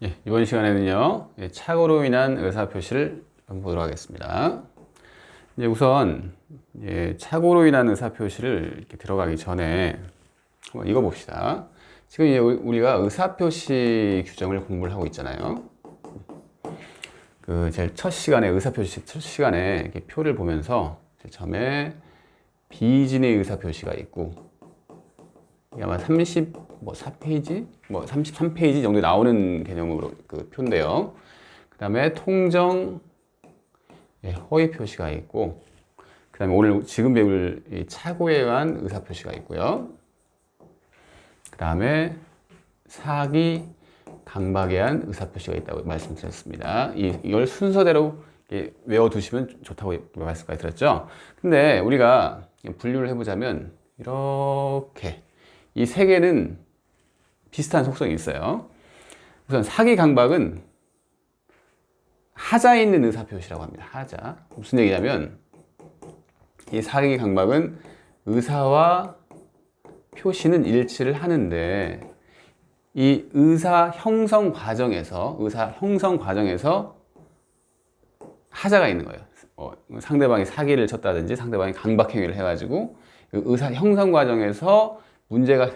이번 시간에는요, 착오로 인한 의사표시를 한번 보도록 하겠습니다. 우선, 착오로 인한 의사표시를 이렇게 들어가기 전에 한번 읽어봅시다. 지금 우리가 의사표시 규정을 공부를 하고 있잖아요. 제일 첫 시간에, 의사표시 첫 시간에 이렇게 표를 보면서 제일 처음에 비진의 의사표시가 있고, 아마 34페이지? 33페이지 정도 나오는 개념으로 그 표인데요. 그 다음에 통정, 허위 표시가 있고, 그 다음에 오늘 지금 배울 이 착오에 의한 의사표시가 있고요. 그 다음에 사기, 강박에 의한 의사표시가 있다고 말씀드렸습니다. 이걸 순서대로 외워두시면 좋다고 말씀까지 드렸죠. 근데 우리가 분류를 해보자면 이렇게 이 세 개는 비슷한 속성이 있어요. 우선 사기 강박은 하자에 있는 의사표시라고 합니다. 하자. 무슨 얘기냐면 이 사기 강박은 의사와 표시는 일치를 하는데 이 의사 형성 과정에서 하자가 있는 거예요. 상대방이 사기를 쳤다든지 상대방이 강박 행위를 해가지고 그 의사 형성 과정에서 문제가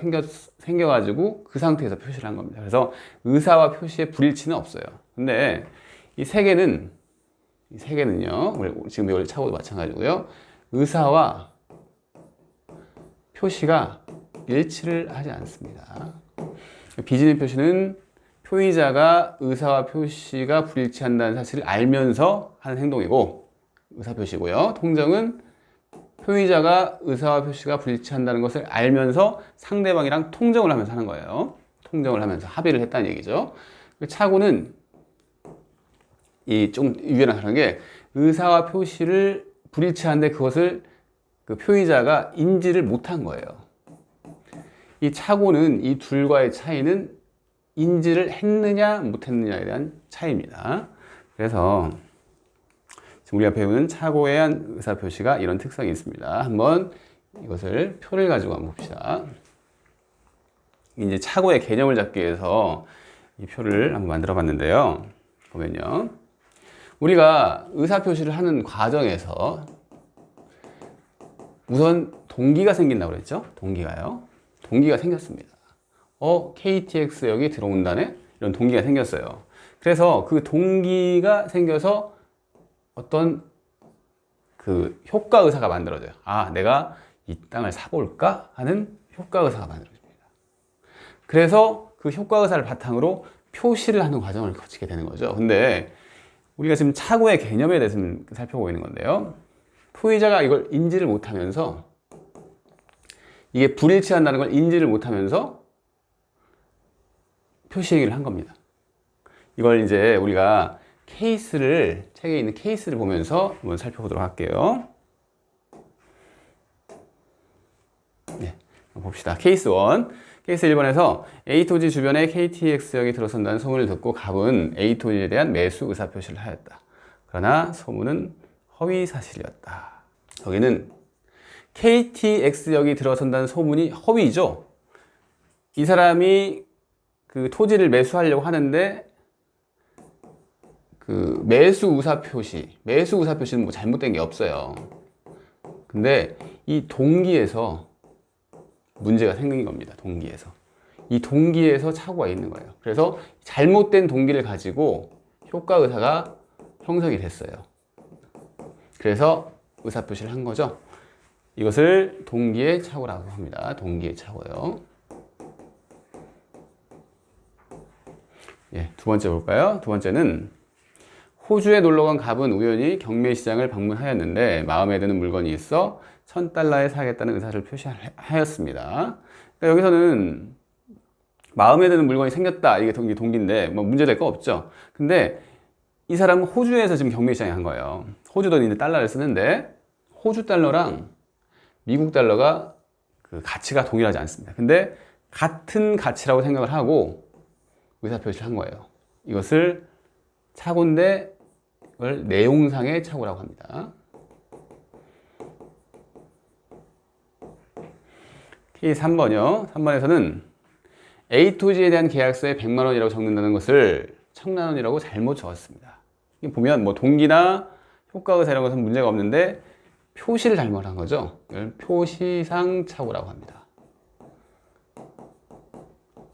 생겨가지고 그 상태에서 표시를 한 겁니다. 그래서 의사와 표시의 불일치는 없어요. 근데 이 세 개는요, 지금 여기 차고도 마찬가지고요. 의사와 표시가 일치를 하지 않습니다. 비진의 표시는 표의자가 의사와 표시가 불일치한다는 사실을 알면서 하는 행동이고, 의사표시고요. 통정은 표의자가 의사와 표시가 불일치한다는 것을 알면서 상대방이랑 통정을 하면서 하는 거예요. 통정을 하면서 합의를 했다는 얘기죠. 착오는 좀 유연한 다른 게 의사와 표시를 불일치한데 그것을 그 표의자가 인지를 못한 거예요. 이 착오는 이 둘과의 차이는 인지를 했느냐 못했느냐에 대한 차이입니다. 그래서 우리가 배우는 착오에 의한 의사표시가 이런 특성이 있습니다. 한번 이것을 표를 가지고 한번 봅시다. 이제 착오의 개념을 잡기 위해서 이 표를 한번 만들어 봤는데요. 보면요. 우리가 의사표시를 하는 과정에서 우선 동기가 생긴다고 그랬죠? 동기가 생겼습니다. KTX역이 들어온다네? 이런 동기가 생겼어요. 그래서 그 동기가 생겨서 어떤 그 효과 의사가 만들어져요. 내가 이 땅을 사볼까 하는 효과 의사가 만들어집니다. 그래서 그 효과 의사를 바탕으로 표시를 하는 과정을 거치게 되는 거죠. 근데 우리가 지금 착오의 개념에 대해서 살펴보고 있는 건데요. 표의자가 이걸 인지를 못하면서, 이게 불일치한다는 걸 인지를 못하면서 표시 얘기를 한 겁니다. 이걸 이제 우리가 책에 있는 케이스를 보면서 한번 살펴보도록 할게요. 봅시다. 케이스 1. 케이스 1번에서 A토지 주변에 KTX역이 들어선다는 소문을 듣고 갑은 A토지에 대한 매수 의사표시를 하였다. 그러나 소문은 허위 사실이었다. 여기는 KTX역이 들어선다는 소문이 허위죠. 이 사람이 그 토지를 매수하려고 하는데 그 매수 의사표시는 뭐 잘못된 게 없어요. 근데 이 동기에서 문제가 생긴 겁니다. 이 동기에서 착오가 있는 거예요. 그래서 잘못된 동기를 가지고 효과 의사가 형성이 됐어요. 그래서 의사표시를 한 거죠. 이것을 동기의 착오라고 합니다. 동기의 착오요. 두 번째 볼까요? 두 번째는 호주에 놀러간 갑은 우연히 경매시장을 방문하였는데 마음에 드는 물건이 있어 $1,000에 사겠다는 의사를 표시하였습니다. 그러니까 여기서는 마음에 드는 물건이 생겼다, 이게 동기인데 뭐 문제될 거 없죠. 근데 이 사람은 호주에서 지금 경매시장에 한 거예요. 호주 돈인데 달러를 쓰는데 호주 달러랑 미국 달러가 그 가치가 동일하지 않습니다. 근데 같은 가치라고 생각을 하고 의사표시를 한 거예요. 이것을 착오인데 이걸 내용상의 착오라고 합니다. 케이스 3번이요. 3번에서는 A 토지에 대한 계약서에 100만 원이라고 적는다는 것을 1000만 원이라고 잘못 적었습니다. 보면 뭐 동기나 효과의사 이런 것은 문제가 없는데 표시를 잘못한 거죠. 이걸 표시상 착오라고 합니다.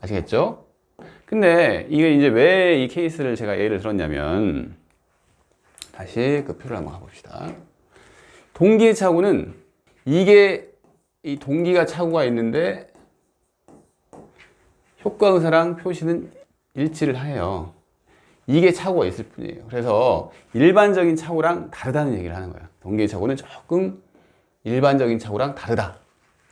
아시겠죠? 근데 이게 이제 왜 이 케이스를 제가 예를 들었냐면, 다시 그 표를 한번 가봅시다. 동기의 착오는 이게 이 동기가 착오가 있는데 효과의사랑 표시는 일치를 해요. 이게 착오가 있을 뿐이에요. 그래서 일반적인 착오랑 다르다는 얘기를 하는 거예요. 동기의 착오는 조금 일반적인 착오랑 다르다.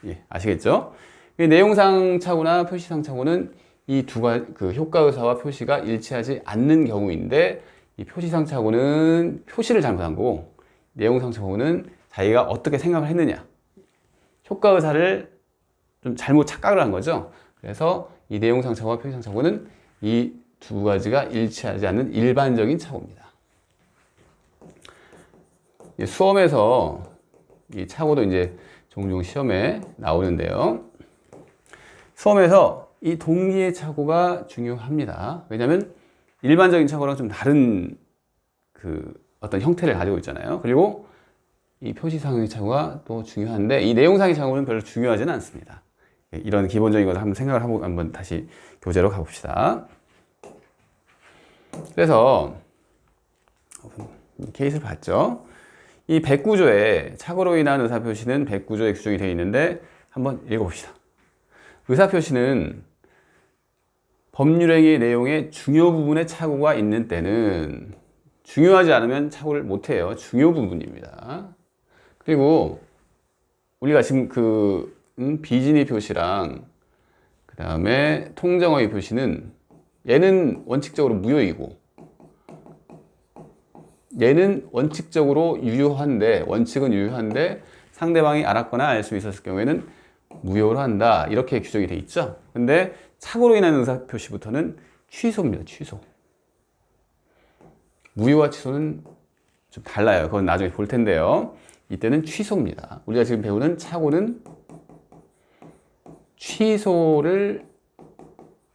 예, 아시겠죠? 내용상 착오나 표시상 착오는 이 두 가지, 그 효과의사와 표시가 일치하지 않는 경우인데, 이 표시상 착오는 표시를 잘못한 거고, 내용상 착오는 자기가 어떻게 생각을 했느냐, 효과의사를 좀 잘못 착각을 한 거죠. 그래서 이 내용상 착오와 표시상 착오는 이 두 가지가 일치하지 않는 일반적인 착오입니다. 수험에서 이 착오도 이제 종종 시험에 나오는데요. 수험에서 이 동기의 착오가 중요합니다. 왜냐하면 일반적인 착오랑 좀 다른 그 어떤 형태를 가지고 있잖아요. 그리고 이 표시상의 착오가 또 중요한데, 이 내용상의 착오는 별로 중요하지는 않습니다. 이런 기본적인 것을 한번 생각을 하고 한번 다시 교재로 가봅시다. 그래서 케이스를 봤죠. 이 109조에 착오로 인한 의사표시는 109조에 규정이 되어 있는데 한번 읽어봅시다. 의사표시는 법률행위 내용의 중요 부분에 착오가 있는 때는, 중요하지 않으면 착오를 못해요. 중요 부분입니다. 그리고 우리가 지금 그 비진의 표시랑 그 다음에 통정어의 표시는, 얘는 원칙적으로 무효이고 얘는 원칙적으로 유효한데, 원칙은 유효한데 상대방이 알았거나 알 수 있었을 경우에는 무효로 한다, 이렇게 규정이 돼 있죠. 근데 착오로 인한 의사표시부터는 취소입니다. 취소. 무효와 취소는 좀 달라요. 그건 나중에 볼 텐데요. 이때는 취소입니다. 우리가 지금 배우는 착오는 취소를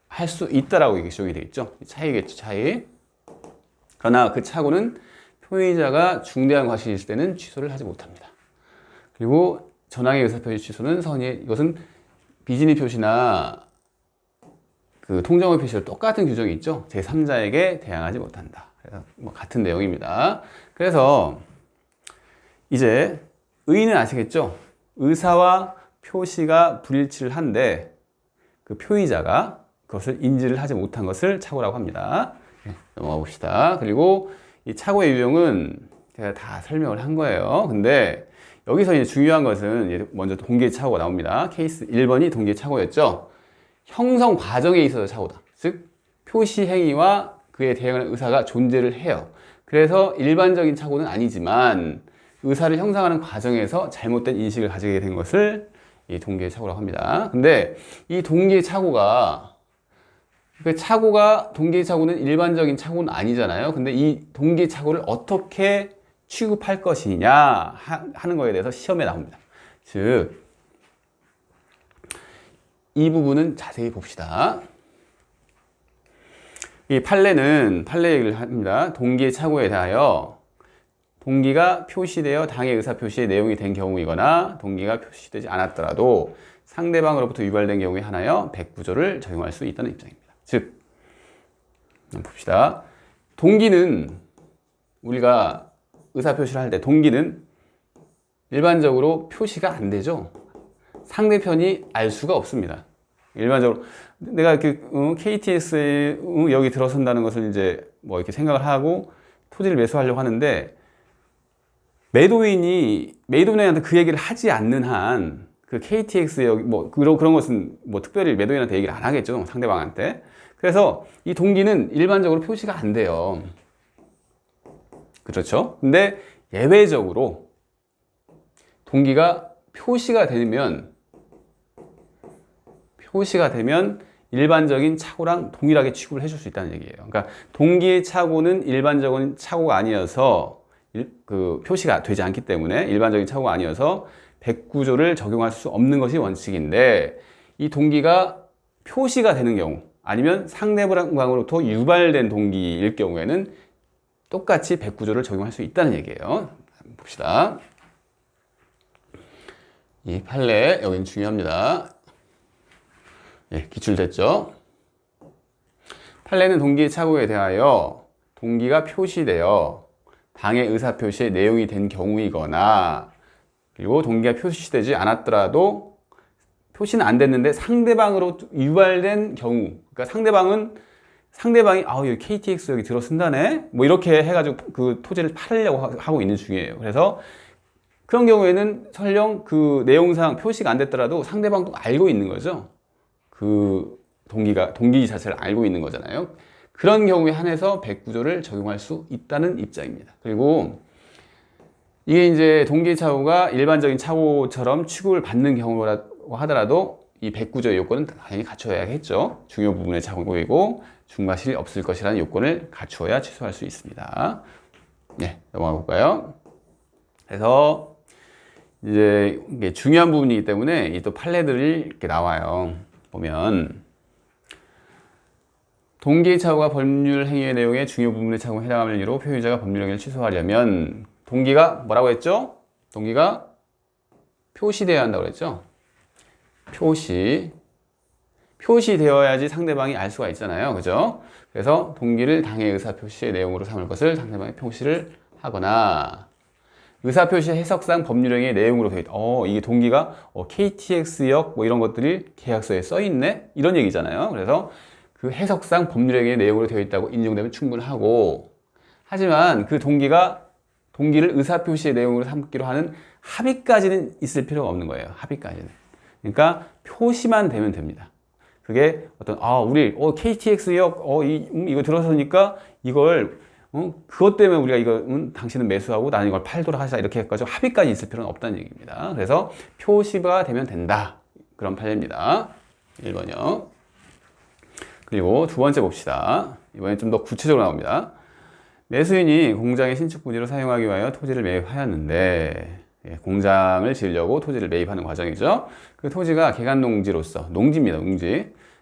할 수 있다라고 이게 규정이 되어 있죠. 차이겠죠, 차이. 그러나 그 착오는 표의자가 중대한 과실이 있을 때는 취소를 하지 못합니다. 그리고 전항의 의사표시 취소는 이것은 비진의 표시나 그 통정의 표시와 똑같은 규정이 있죠. 제3자에게 대항하지 못한다. 그래서 뭐 같은 내용입니다. 그래서 이제 의의는 아시겠죠? 의사와 표시가 불일치를 한데 그 표의자가 그것을 인지를 하지 못한 것을 착오라고 합니다. 넘어가 봅시다. 그리고 이 착오의 유형은 제가 다 설명을 한 거예요. 근데 여기서 이제 중요한 것은 먼저 동기의 착오가 나옵니다. 케이스 1번이 동기의 착오였죠. 형성 과정에 있어서 착오다. 즉 표시 행위와 그에 대응하는 의사가 존재를 해요. 그래서 일반적인 착오는 아니지만 의사를 형성하는 과정에서 잘못된 인식을 가지게 된 것을 이 동기의 착오라고 합니다. 근데 이 동기의 착오가, 동기의 착오는 일반적인 착오는 아니잖아요. 근데 이 동기의 착오를 어떻게 취급할 것이냐 하는 거에 대해서 시험에 나옵니다. 즉, 이 부분은 자세히 봅시다. 이 판례 얘기를 합니다. 동기의 착오에 대하여 동기가 표시되어 당의 의사표시의 내용이 된 경우이거나 동기가 표시되지 않았더라도 상대방으로부터 유발된 경우에 하나여 109조를 적용할 수 있다는 입장입니다. 즉, 봅시다. 동기는, 우리가 의사표시를 할 때 동기는 일반적으로 표시가 안 되죠. 상대편이 알 수가 없습니다. 일반적으로 내가 이렇게 KTX에 여기 들어선다는 것을 이제 뭐 이렇게 생각을 하고 토지를 매수하려고 하는데, 매도인한테 그 얘기를 하지 않는 한 그 KTX 여기 뭐 그런 것은 뭐 특별히 매도인한테 얘기를 안 하겠죠, 상대방한테. 그래서 이 동기는 일반적으로 표시가 안 돼요. 그렇죠? 근데 예외적으로 동기가 표시가 되면 일반적인 착오랑 동일하게 취급을 해줄 수 있다는 얘기예요. 그러니까 동기의 착오는 일반적인 착오가 아니어서, 그 표시가 되지 않기 때문에 일반적인 착오가 아니어서 109조를 적용할 수 없는 것이 원칙인데, 이 동기가 표시가 되는 경우 아니면 상대방으로부터 유발된 동기일 경우에는 똑같이 109조를 적용할 수 있다는 얘기예요. 봅시다. 이 판례 여기는 중요합니다. 예, 기출됐죠? 판례는 동기의 착오에 대하여 동기가 표시되어 당의 의사표시의 내용이 된 경우이거나 그리고 동기가 표시되지 않았더라도 표시는 안 됐는데 상대방으로 유발된 경우, 그러니까 상대방이 여기 KTX 여기 들어 쓴다네 뭐 이렇게 해가지고 그 토지를 팔으려고 하고 있는 중이에요. 그래서 그런 경우에는 설령 그 내용상 표시가 안 됐더라도 상대방도 알고 있는 거죠. 그 동기 자체를 알고 있는 거잖아요. 그런 경우에 한해서 109조를 적용할 수 있다는 입장입니다. 그리고 이게 이제 동기 착오가 일반적인 착오처럼 취급을 받는 경우라고 하더라도 이 109조의 요건은 당연히 갖춰야겠죠. 중요 부분의 착오이고 중과실이 없을 것이라는 요건을 갖추어야 취소할 수 있습니다. 네, 넘어가 볼까요? 그래서 이제 이게 중요한 부분이기 때문에 이 또 판례들이 이렇게 나와요. 보면 동기의 착오가 법률 행위의 내용의 중요 부분의 착오에 해당하는 이유로 표의자가 법률 행위를 취소하려면 동기가 뭐라고 했죠? 동기가 표시되어야 한다고 그랬죠? 표시되어야지 상대방이 알 수가 있잖아요. 그죠? 그래서 동기를 당의 의사표시의 내용으로 삼을 것을 상대방이 표시를 하거나 의사표시 해석상 법률행위의 내용으로 되어 있다. 이게 동기가 KTX역 뭐 이런 것들이 계약서에 써 있네? 이런 얘기잖아요. 그래서 그 해석상 법률행위의 내용으로 되어 있다고 인정되면 충분하고 하지만 그 동기를 의사표시의 내용으로 삼기로 하는 합의까지는 있을 필요가 없는 거예요. 합의까지는. 그러니까 표시만 되면 됩니다. 그게 우리 KTX역 이거 들어서니까 이걸 그것 때문에 우리가 이거 당신은 매수하고 나는 이걸 팔도록 하자 이렇게 해가지고 합의까지 있을 필요는 없다는 얘기입니다. 그래서 표시가 되면 된다. 그런 판례입니다. 1번이요. 그리고 두 번째 봅시다. 이번엔 좀 더 구체적으로 나옵니다. 매수인이 공장의 신축 부지로 사용하기 위하여 토지를 매입하였는데 공장을 지으려고 토지를 매입하는 과정이죠. 그 토지가 개간농지로서 농지입니다.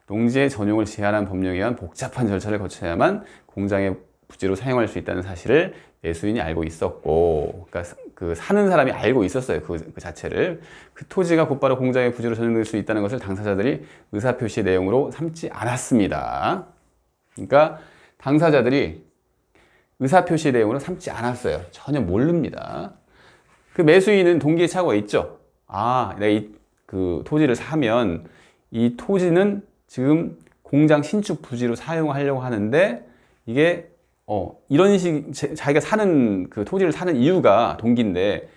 농지의 전용을 제한한 법령에 의한 복잡한 절차를 거쳐야만 공장의 부지로 사용할 수 있다는 사실을 매수인이 알고 있었고, 그러니까 그 사는 사람이 알고 있었어요. 그 자체를. 그 토지가 곧바로 공장의 부지로 전용될 수 있다는 것을 당사자들이 의사표시의 내용으로 삼지 않았습니다. 그러니까 당사자들이 의사표시의 내용으로 삼지 않았어요. 전혀 모릅니다. 그 매수인은 동기의 착오가 있죠. 내가 그 토지를 사면 이 토지는 지금 공장 신축 부지로 사용하려고 하는데 이게 이런 자기가 사는 그 토지를 사는 이유가 동기인데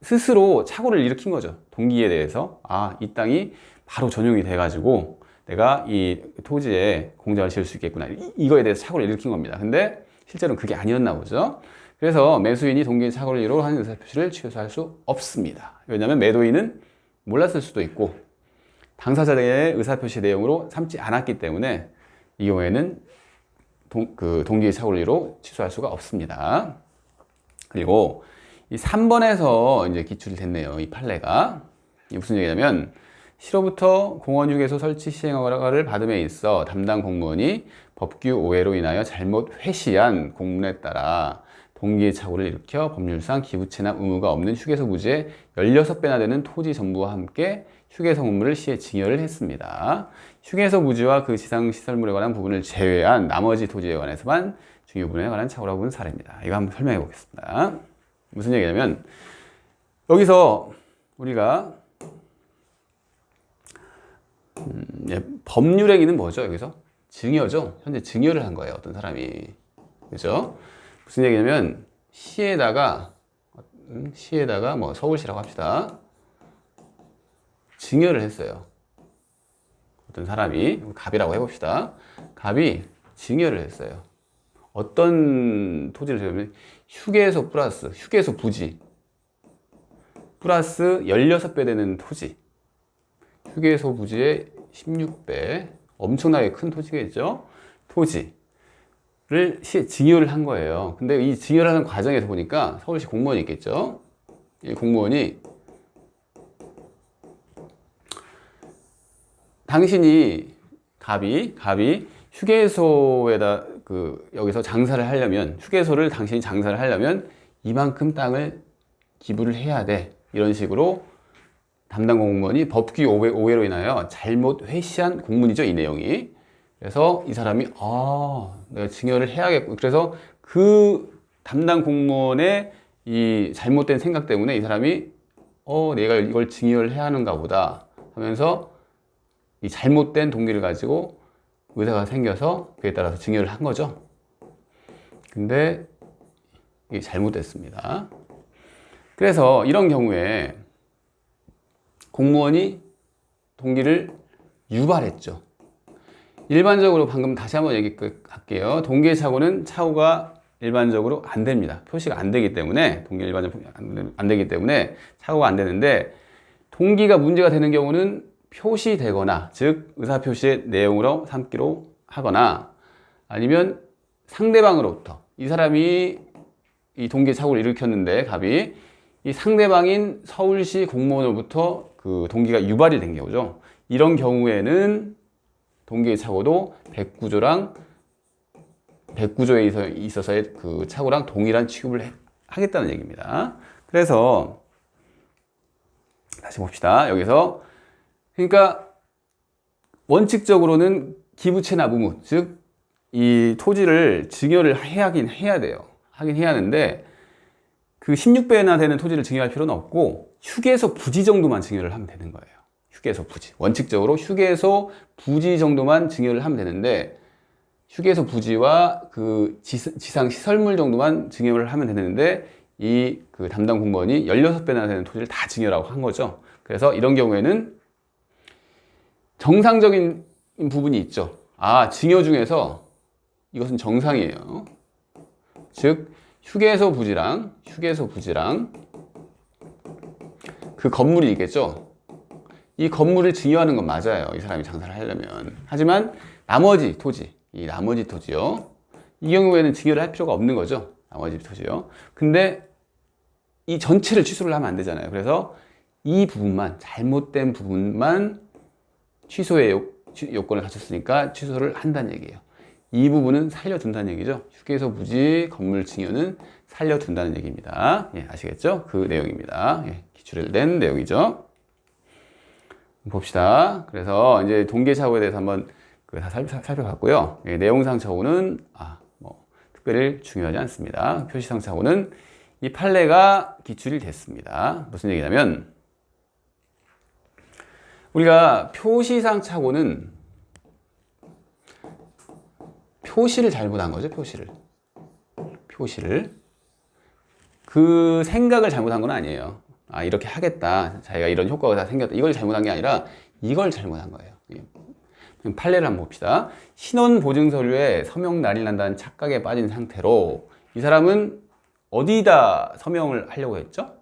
스스로 착오를 일으킨 거죠. 동기에 대해서 이 땅이 바로 전용이 돼가지고 내가 이 토지에 공장을 지을 수 있겠구나 이거에 대해서 착오를 일으킨 겁니다. 근데 실제로는 그게 아니었나 보죠. 그래서 매수인이 동기의 착오를 이유로 하는 의사표시를 취소할 수 없습니다. 왜냐하면 매도인은 몰랐을 수도 있고 당사자의 의사표시 내용으로 삼지 않았기 때문에 이 경우에는 동기의 착오를 이유로 취소할 수가 없습니다. 그리고 이 3번에서 이제 기출이 됐네요. 이 판례가. 이게 무슨 얘기냐면 시로부터 공원휴게소 설치 시행 허가를 받음에 있어 담당 공무원이 법규 오해로 인하여 잘못 회시한 공문에 따라 동기의 착오를 일으켜 법률상 기부채납 의무가 없는 휴게소 부지에 16배나 되는 토지 전부와 함께 휴게소 건물을 시에 증여를 했습니다. 휴게소 부지와 그 지상시설물에 관한 부분을 제외한 나머지 토지에 관해서만 중요 부분에 관한 착오라고 보는 사례입니다. 이거 한번 설명해 보겠습니다. 무슨 얘기냐면 여기서 우리가 법률행위는 뭐죠? 여기서 증여죠. 현재 증여를 한 거예요. 어떤 사람이. 그죠? 무슨 얘기냐면 시에다가 뭐 서울시라고 합시다. 증여를 했어요. 어떤 사람이 갑이라고 해봅시다. 갑이 증여를 했어요. 어떤 토지를 제외하면 휴게소 플러스 휴게소 부지 플러스 16배 되는 토지. 휴게소 부지의 16배 엄청나게 큰 토지겠죠. 토지를 시에 증여를 한 거예요. 근데 이 증여를 하는 과정에서 보니까 서울시 공무원이 있겠죠. 이 공무원이 당신이 갑이 휴게소에다 여기서 장사를 하려면, 휴게소를 당신이 장사를 하려면 이만큼 땅을 기부를 해야 돼. 이런 식으로 담당 공무원이 법규 오해로 인하여 잘못 회시한 공문이죠, 이 내용이. 그래서 이 사람이 내가 증여를 해야겠고, 그래서 그 담당 공무원의 이 잘못된 생각 때문에 이 사람이 내가 이걸 증여를 해야 하는가 보다 하면서 이 잘못된 동기를 가지고 의사가 생겨서 그에 따라서 증여를 한 거죠. 근데 이게 잘못됐습니다. 그래서 이런 경우에 공무원이 동기를 유발했죠. 일반적으로 방금 다시 한번 얘기할게요. 동기의 착오가 일반적으로 안 됩니다. 표시가 안 되기 때문에, 동기 일반적으로 안 되기 때문에 착오가 안 되는데, 동기가 문제가 되는 경우는 표시되거나, 즉 의사표시의 내용으로 삼기로 하거나, 아니면 상대방으로부터, 이 사람이 이 동기의 착오를 일으켰는데 갑이 이 상대방인 서울시 공무원으로부터 그 동기가 유발이 된 경우죠. 이런 경우에는 동기의 착오도 109조에 있어서의 그 착오랑 동일한 취급을 하겠다는 얘기입니다. 그래서 다시 봅시다. 여기서 그러니까 원칙적으로는 기부채 납부무, 즉 이 토지를 증여를 하긴 해야 돼요. 하긴 해야 하는데 그 16배나 되는 토지를 증여할 필요는 없고 휴게소 부지 정도만 증여를 하면 되는 거예요. 휴게소 부지. 원칙적으로 휴게소 부지 정도만 증여를 하면 되는데, 휴게소 부지와 그 지상 시설물 정도만 증여를 하면 되는데, 이 그 담당 공무원이 16배나 되는 토지를 다 증여라고 한 거죠. 그래서 이런 경우에는 정상적인 부분이 있죠. 증여 중에서 이것은 정상이에요. 즉 휴게소 부지랑 그 건물이 있겠죠. 이 건물을 증여하는 건 맞아요. 이 사람이 장사를 하려면. 하지만 나머지 토지요. 이 경우에는 증여를 할 필요가 없는 거죠. 나머지 토지요. 근데 이 전체를 취소를 하면 안 되잖아요. 그래서 이 부분만, 잘못된 부분만 취소의 요건을 갖췄으니까 취소를 한다는 얘기예요. 이 부분은 살려둔다는 얘기죠. 휴게소 부지 건물 증여는 살려둔다는 얘기입니다. 아시겠죠? 그 내용입니다. 기출을 낸 내용이죠. 봅시다. 그래서 이제 동기의 착오에 대해서 한번 다 살펴봤고요. 내용상 착오는 특별히 중요하지 않습니다. 표시상 착오는 이 판례가 기출이 됐습니다. 무슨 얘기냐면, 우리가 표시상 착오는 표시를 잘못한 거죠. 표시를 그 생각을 잘못한 건 아니에요. 이렇게 하겠다, 자기가 이런 효과가 다 생겼다, 이걸 잘못한 게 아니라 이걸 잘못한 거예요. 판례를 한번 봅시다. 신원보증서류에 서명 날이 난다는 착각에 빠진 상태로 이 사람은 어디다 서명을 하려고 했죠?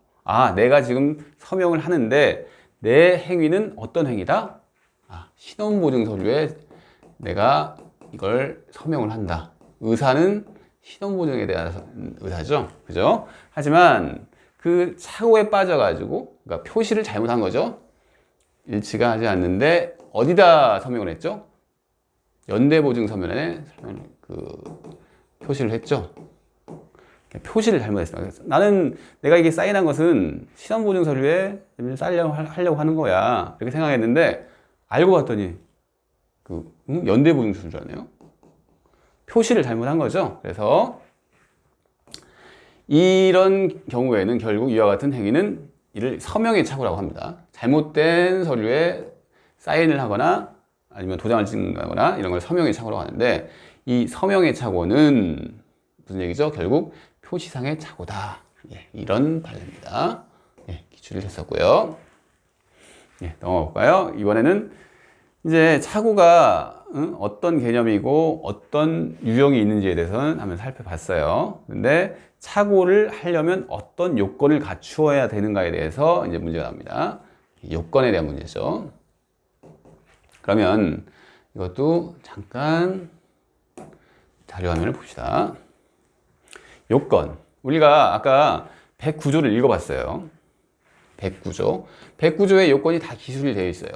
내가 지금 서명을 하는데 내 행위는 어떤 행위다? 신원보증서류에 내가 이걸 서명을 한다. 의사는 신원보증에 대한 의사죠. 그죠? 하지만 그 착오에 빠져가지고, 그러니까 표시를 잘못한 거죠. 일치가 하지 않는데 어디다 서명을 했죠? 연대보증서면에 표시를 했죠. 표시를 잘못했습니다. 나는 내가 이게 사인한 것은 신원보증서류에 하려고 하는 거야, 이렇게 생각했는데 알고 봤더니 연대보증서류인 줄 알았네요. 표시를 잘못한 거죠. 그래서 이런 경우에는 결국 이와 같은 행위는 이를 서명의 착오라고 합니다. 잘못된 서류에 사인을 하거나 아니면 도장을 찍거나 이런 걸 서명의 착오라고 하는데, 이 서명의 착오는 무슨 얘기죠? 결국 표시상의 착오다. 이런 판례입니다. 기출을 했었고요. 넘어가 볼까요? 이번에는 이제 착오가 어떤 개념이고 어떤 유형이 있는지에 대해서는 한번 살펴봤어요. 근데 착오를 하려면 어떤 요건을 갖추어야 되는가에 대해서 이제 문제가 나옵니다. 요건에 대한 문제죠. 그러면 이것도 잠깐 자료 화면을 봅시다. 요건. 우리가 아까 109조를 읽어봤어요. 109조의 요건이 다 기술이 되어 있어요.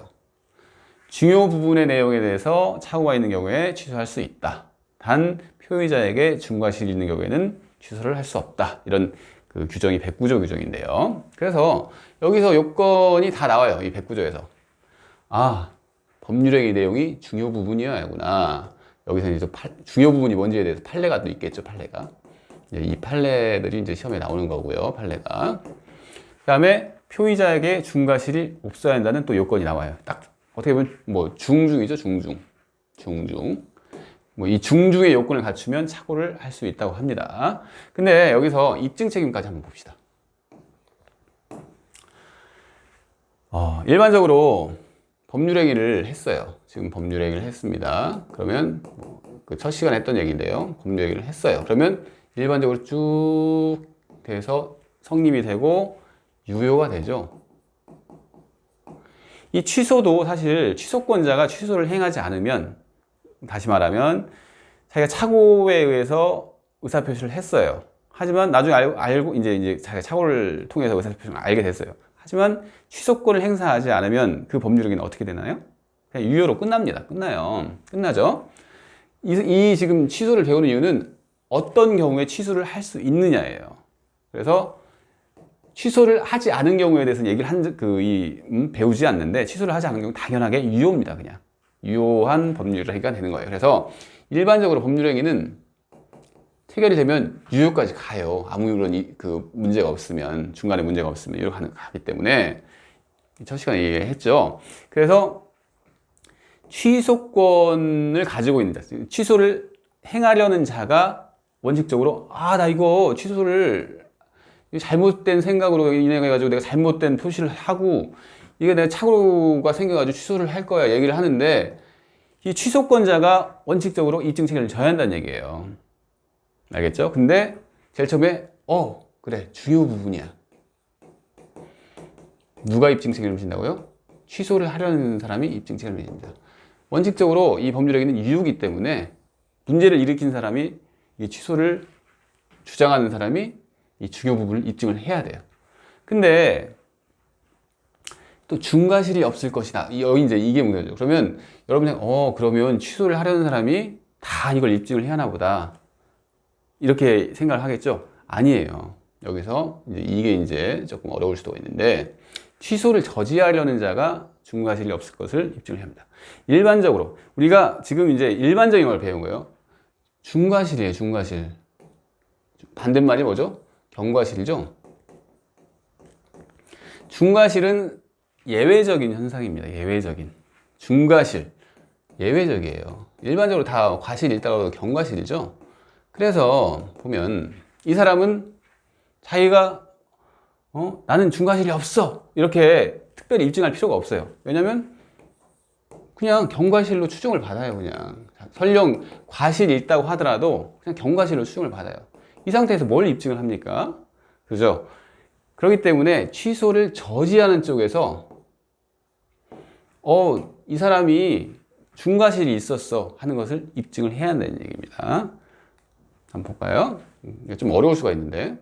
중요 부분의 내용에 대해서 착오가 있는 경우에 취소할 수 있다. 단 표의자에게 중과실이 있는 경우에는 취소를 할 수 없다. 이런 그 규정이 109조 규정인데요. 그래서 여기서 요건이 다 나와요. 이 109조에서. 아, 법률행위 내용이 중요 부분이어야구나. 여기서 이제 중요 부분이 뭔지에 대해서 판례가 또 있겠죠. 판례가. 이 판례들이 이제 시험에 나오는 거고요. 판례가. 그 다음에 표의자에게 중과실이 없어야 한다는 또 요건이 나와요. 딱 어떻게 보면 뭐 중중이죠. 중중. 뭐 이 중중의 요건을 갖추면 착오를 할 수 있다고 합니다. 근데 여기서 입증 책임까지 한번 봅시다. 일반적으로 법률행위를 했어요. 지금 법률행위를 했습니다. 그러면 그 첫 시간에 했던 얘기인데요. 법률행위를 했어요. 그러면 일반적으로 쭉 돼서 성립이 되고 유효가 되죠. 이 취소도 사실 취소권자가 취소를 행하지 않으면, 다시 말하면 자기가 착오에 의해서 의사표시를 했어요. 하지만 나중에 알고 이제 자기가 착오를 통해서 의사표시를 알게 됐어요. 하지만 취소권을 행사하지 않으면 그 법률행위는 어떻게 되나요? 그냥 유효로 끝납니다. 끝나죠. 이 지금 취소를 배우는 이유는 어떤 경우에 취소를 할 수 있느냐예요. 그래서 취소를 하지 않은 경우에 대해서는 얘기를 배우지 않는데, 취소를 하지 않은 경우 당연하게 유효입니다. 그냥 유효한 법률행위가 되는 거예요. 그래서 일반적으로 법률행위는 체결이 되면 유효까지 가요. 아무런 그 문제가 없으면, 중간에 문제가 없으면 유효가 가기 때문에 첫 시간에 얘기했죠. 그래서 취소권을 가지고 있는 자, 취소를 행하려는 자가 원칙적으로 나 이거 취소를 잘못된 생각으로 인해가지고 내가 잘못된 표시를 하고 이게 내가 착오가 생겨가지고 취소를 할 거야 얘기를 하는데, 이 취소권자가 원칙적으로 입증 책임을 져야 한다는 얘기예요. 알겠죠? 근데 제일 처음에 그래, 중요 부분이야. 누가 입증 책임을 진다고요? 취소를 하려는 사람이 입증 책임을 집니다. 원칙적으로 이 법률행위는 유효이기 때문에 문제를 일으킨 사람이, 이 취소를 주장하는 사람이 이 중요 부분을 입증을 해야 돼요. 근데 또 중과실이 없을 것이다. 이제 이게 문제죠. 그러면 여러분이 그러면 취소를 하려는 사람이 다 이걸 입증을 해야 하나 보다, 이렇게 생각을 하겠죠? 아니에요. 여기서 이게 이제 조금 어려울 수도 있는데, 취소를 저지하려는 자가 중과실이 없을 것을 입증을 해야 합니다. 일반적으로 우리가 지금 이제 일반적인 걸 배운 거예요. 중과실이에요. 중과실. 반대말이 뭐죠? 경과실이죠. 중과실은 예외적인 현상입니다. 예외적인. 중과실 예외적이에요. 일반적으로 다 과실이 있다고 해도 경과실이죠. 그래서 보면 이 사람은 자기가 나는 중과실이 없어 이렇게 특별히 입증할 필요가 없어요. 왜냐면 그냥 경과실로 추정을 받아요. 그냥 설령 과실이 있다고 하더라도 그냥 경과실로 추정을 받아요. 이 상태에서 뭘 입증을 합니까? 그죠? 그렇기 때문에 취소를 저지하는 쪽에서 이 사람이 중과실이 있었어 하는 것을 입증을 해야 한다는 얘기입니다. 한번 볼까요? 이게 좀 어려울 수가 있는데,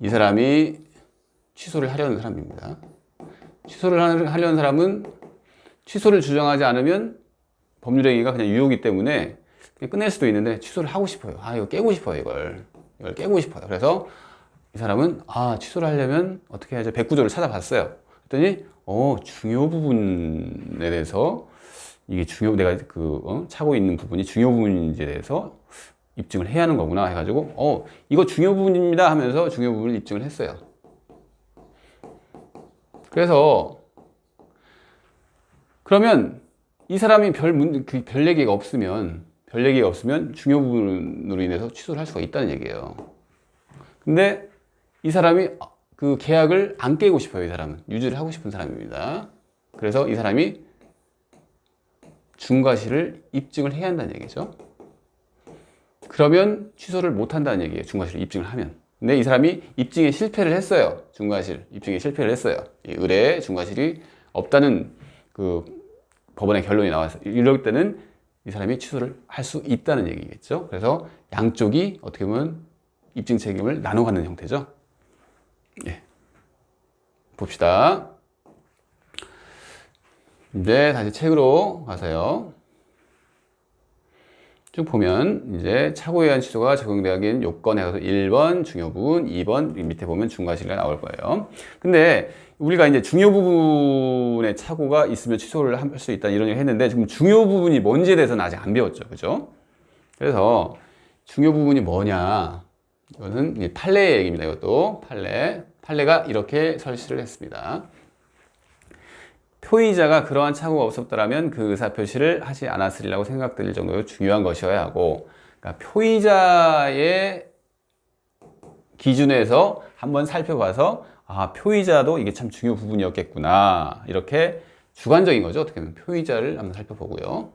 이 사람이 취소를 하려는 사람입니다. 취소를 하려는 사람은 취소를 주장하지 않으면 법률행위가 그냥 유효이기 때문에 그냥 끝낼 수도 있는데 취소를 하고 싶어요. 이거 깨고 싶어요. 이걸 깨고 싶어요. 그래서 이 사람은 취소를 하려면 어떻게 해야죠? 109조를 찾아봤어요. 그랬더니 중요 부분에 대해서, 이게 내가 차고 있는 부분이 중요 부분인지에 대해서 입증을 해야 하는 거구나 해가지고 이거 중요 부분입니다 하면서 중요 부분을 입증을 했어요. 그래서 그러면 이 사람이 별 얘기가 없으면 중요 부분으로 인해서 취소를 할 수가 있다는 얘기예요. 근데 이 사람이 그 계약을 안 깨고 싶어요. 이 사람은 유지를 하고 싶은 사람입니다. 그래서 이 사람이 중과실을 입증을 해야 한다는 얘기죠. 그러면 취소를 못 한다는 얘기예요. 중과실을 입증을 하면. 근데 이 사람이 입증에 실패를 했어요. 중과실 입증에 실패를 했어요. 이 의뢰에 중과실이 없다는 그 법원의 결론이 나와서, 이럴 때는 이 사람이 취소를 할 수 있다는 얘기겠죠. 그래서 양쪽이 어떻게 보면 입증 책임을 나눠 갖는 형태죠. 예. 봅시다. 이제 다시 책으로 가서요. 쭉 보면 이제 착오에 의한 취소가 적용되는 요건에 가서 1번 중요 부분, 2번 밑에 보면 중과실이 나올 거예요. 근데 우리가 이제 중요 부분에 착오가 있으면 취소를 할 수 있다 이런 얘기를 했는데 지금 중요 부분이 뭔지에 대해서는 아직 안 배웠죠. 그죠? 그래서 중요 부분이 뭐냐? 이것은 이제 판례의 얘기입니다. 이것도 판례가 이렇게 설치를 했습니다. 표의자가 그러한 착오가 없었더라면 그 의사표시를 하지 않았으리라고 생각될 정도로 중요한 것이어야 하고, 그러니까 표의자의 기준에서 한번 살펴봐서 아, 표의자도 이게 참 중요 부분이었겠구나, 이렇게 주관적인 거죠. 어떻게 보면 표의자를 한번 살펴보고요.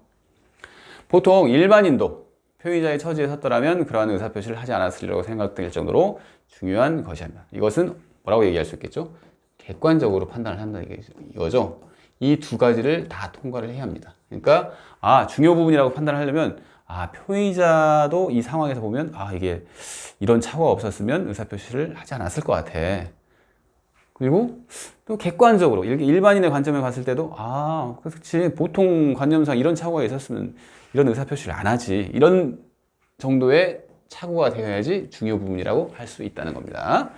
보통 일반인도 표의자의 처지에 섰더라면 그러한 의사표시를 하지 않았으리라고 생각될 정도로 중요한 것이다. 이것은 뭐라고 얘기할 수 있겠죠? 객관적으로 판단을 한다는 이거죠. 이 두 가지를 다 통과를 해야 합니다. 그러니까 아, 중요 부분이라고 판단하려면 아, 표의자도 이 상황에서 보면 아, 이게 이런 착오가 없었으면 의사표시를 하지 않았을 것 같아. 그리고 또 객관적으로 일반인의 관점에 봤을 때도 아, 그렇지, 보통 관념상 이런 착오가 있었으면 이런 의사표시를 안 하지, 이런 정도의 착오가 되어야지 중요 부분이라고 할 수 있다는 겁니다.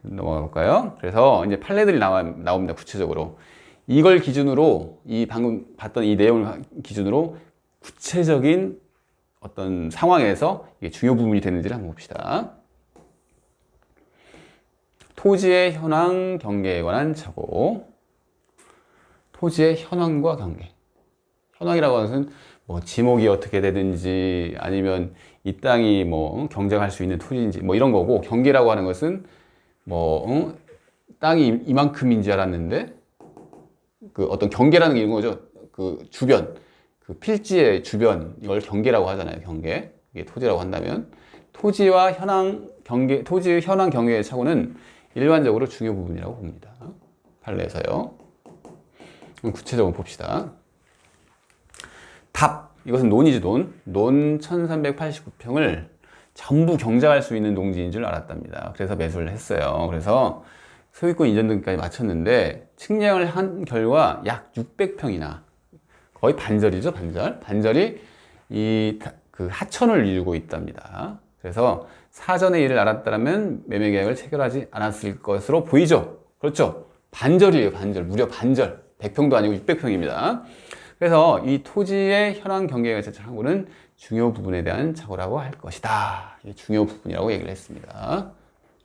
넘어가 볼까요? 그래서 이제 판례들이 나옵니다. 구체적으로 이걸 기준으로, 이 방금 봤던 이 내용을 기준으로 구체적인 어떤 상황에서 이게 중요 부분이 되는지를 한번 봅시다. 토지의 현황 경계에 관한 착오. 토지의 현황과 경계. 현황이라고 하는 것은 뭐 지목이 어떻게 되든지 아니면 이 땅이 뭐 경작할 수 있는 토지인지 뭐 이런 거고, 경계라고 하는 것은 뭐 땅이 이만큼인지 알았는데 그 어떤 경계라는 게 이런 거죠. 그 주변, 그 필지의 주변, 이걸 경계라고 하잖아요. 경계. 이게 토지라고 한다면 토지와 현황 경계, 토지의 현황 경계의 착오는 일반적으로 중요 부분이라고 봅니다. 판례에서요. 구체적으로 봅시다. 답. 이것은 논이지, 논 1389평을 전부 경작할 수 있는 농지인 줄 알았답니다. 그래서 매수를 했어요. 그래서 소유권 이전 등기까지 마쳤는데 측량을 한 결과 약 600평이나 거의 반절이죠, 반절이 그 하천을 이루고 있답니다. 그래서 사전에 이를 알았다면 매매 계약을 체결하지 않았을 것으로 보이죠. 그렇죠? 반절이에요, 무려 반절. 100평도 아니고 600평입니다. 그래서 이 토지의 현황 경계가 착오는 중요 부분에 대한 착오라고 할 것이다. 이게 중요 부분이라고 얘기를 했습니다.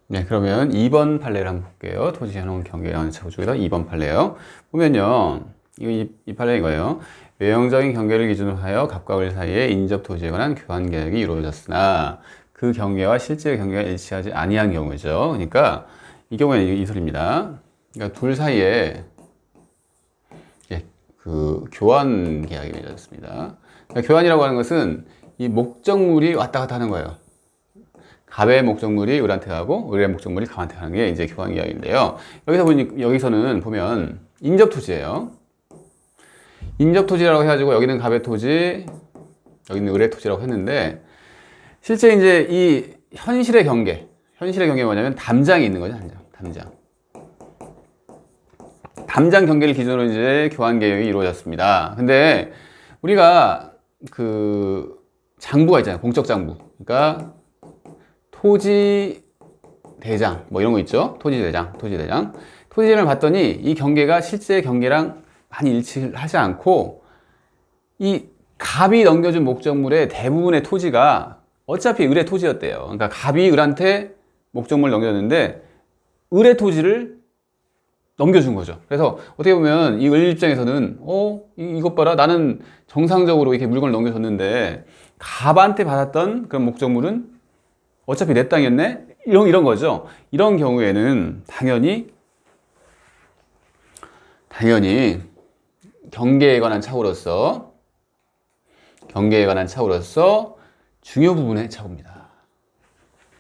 네, 그러면 2번 판례를 한번 볼게요. 토지 현황 경계에 관한 착오 중에서 2번 판례요. 보면요, 이 판례 이거예요. 외형적인 경계를 기준으로 하여 갑과 을 사이에 인접 토지에 관한 교환 계약이 이루어졌으나 그 경계와 실제 경계가 일치하지 아니한 경우죠. 그러니까 이 경우에는 이 소리입니다. 그러니까 둘 사이에 그 교환 계약이 맺어졌습니다. 그러니까 교환이라고 하는 것은 이 목적물이 왔다 갔다 하는 거예요. 갑의 목적물이 을한테 가고 을의 목적물이 갑한테 가는 게 이제 교환 계약인데요. 여기서는 보면 인접 토지예요. 인접 토지라고 해가지고 여기는 갑의 토지, 여기는 을의 토지라고 했는데 실제 이제 이 현실의 경계가 뭐냐면 담장이 있는 거죠. 담장 경계를 기준으로 이제 교환 계약이 이루어졌습니다. 근데 우리가 그 장부가 있잖아요. 공적 장부. 그러니까 토지 대장 뭐 이런 거 있죠. 토지 대장을 봤더니 이 경계가 실제 경계랑 많이 일치하지 않고 이 갑이 넘겨준 목적물의 대부분의 토지가 어차피 을의 토지였대요. 그러니까 갑이 을한테 목적물을 넘겼는데 을의 토지를 넘겨준 거죠. 그래서 어떻게 보면 이 을 입장에서는 이것 봐라, 나는 정상적으로 이렇게 물건을 넘겨줬는데 갑한테 받았던 그런 목적물은 어차피 내 땅이었네? 이런 거죠. 이런 경우에는 당연히 경계에 관한 착오로서 중요 부분의 착오입니다.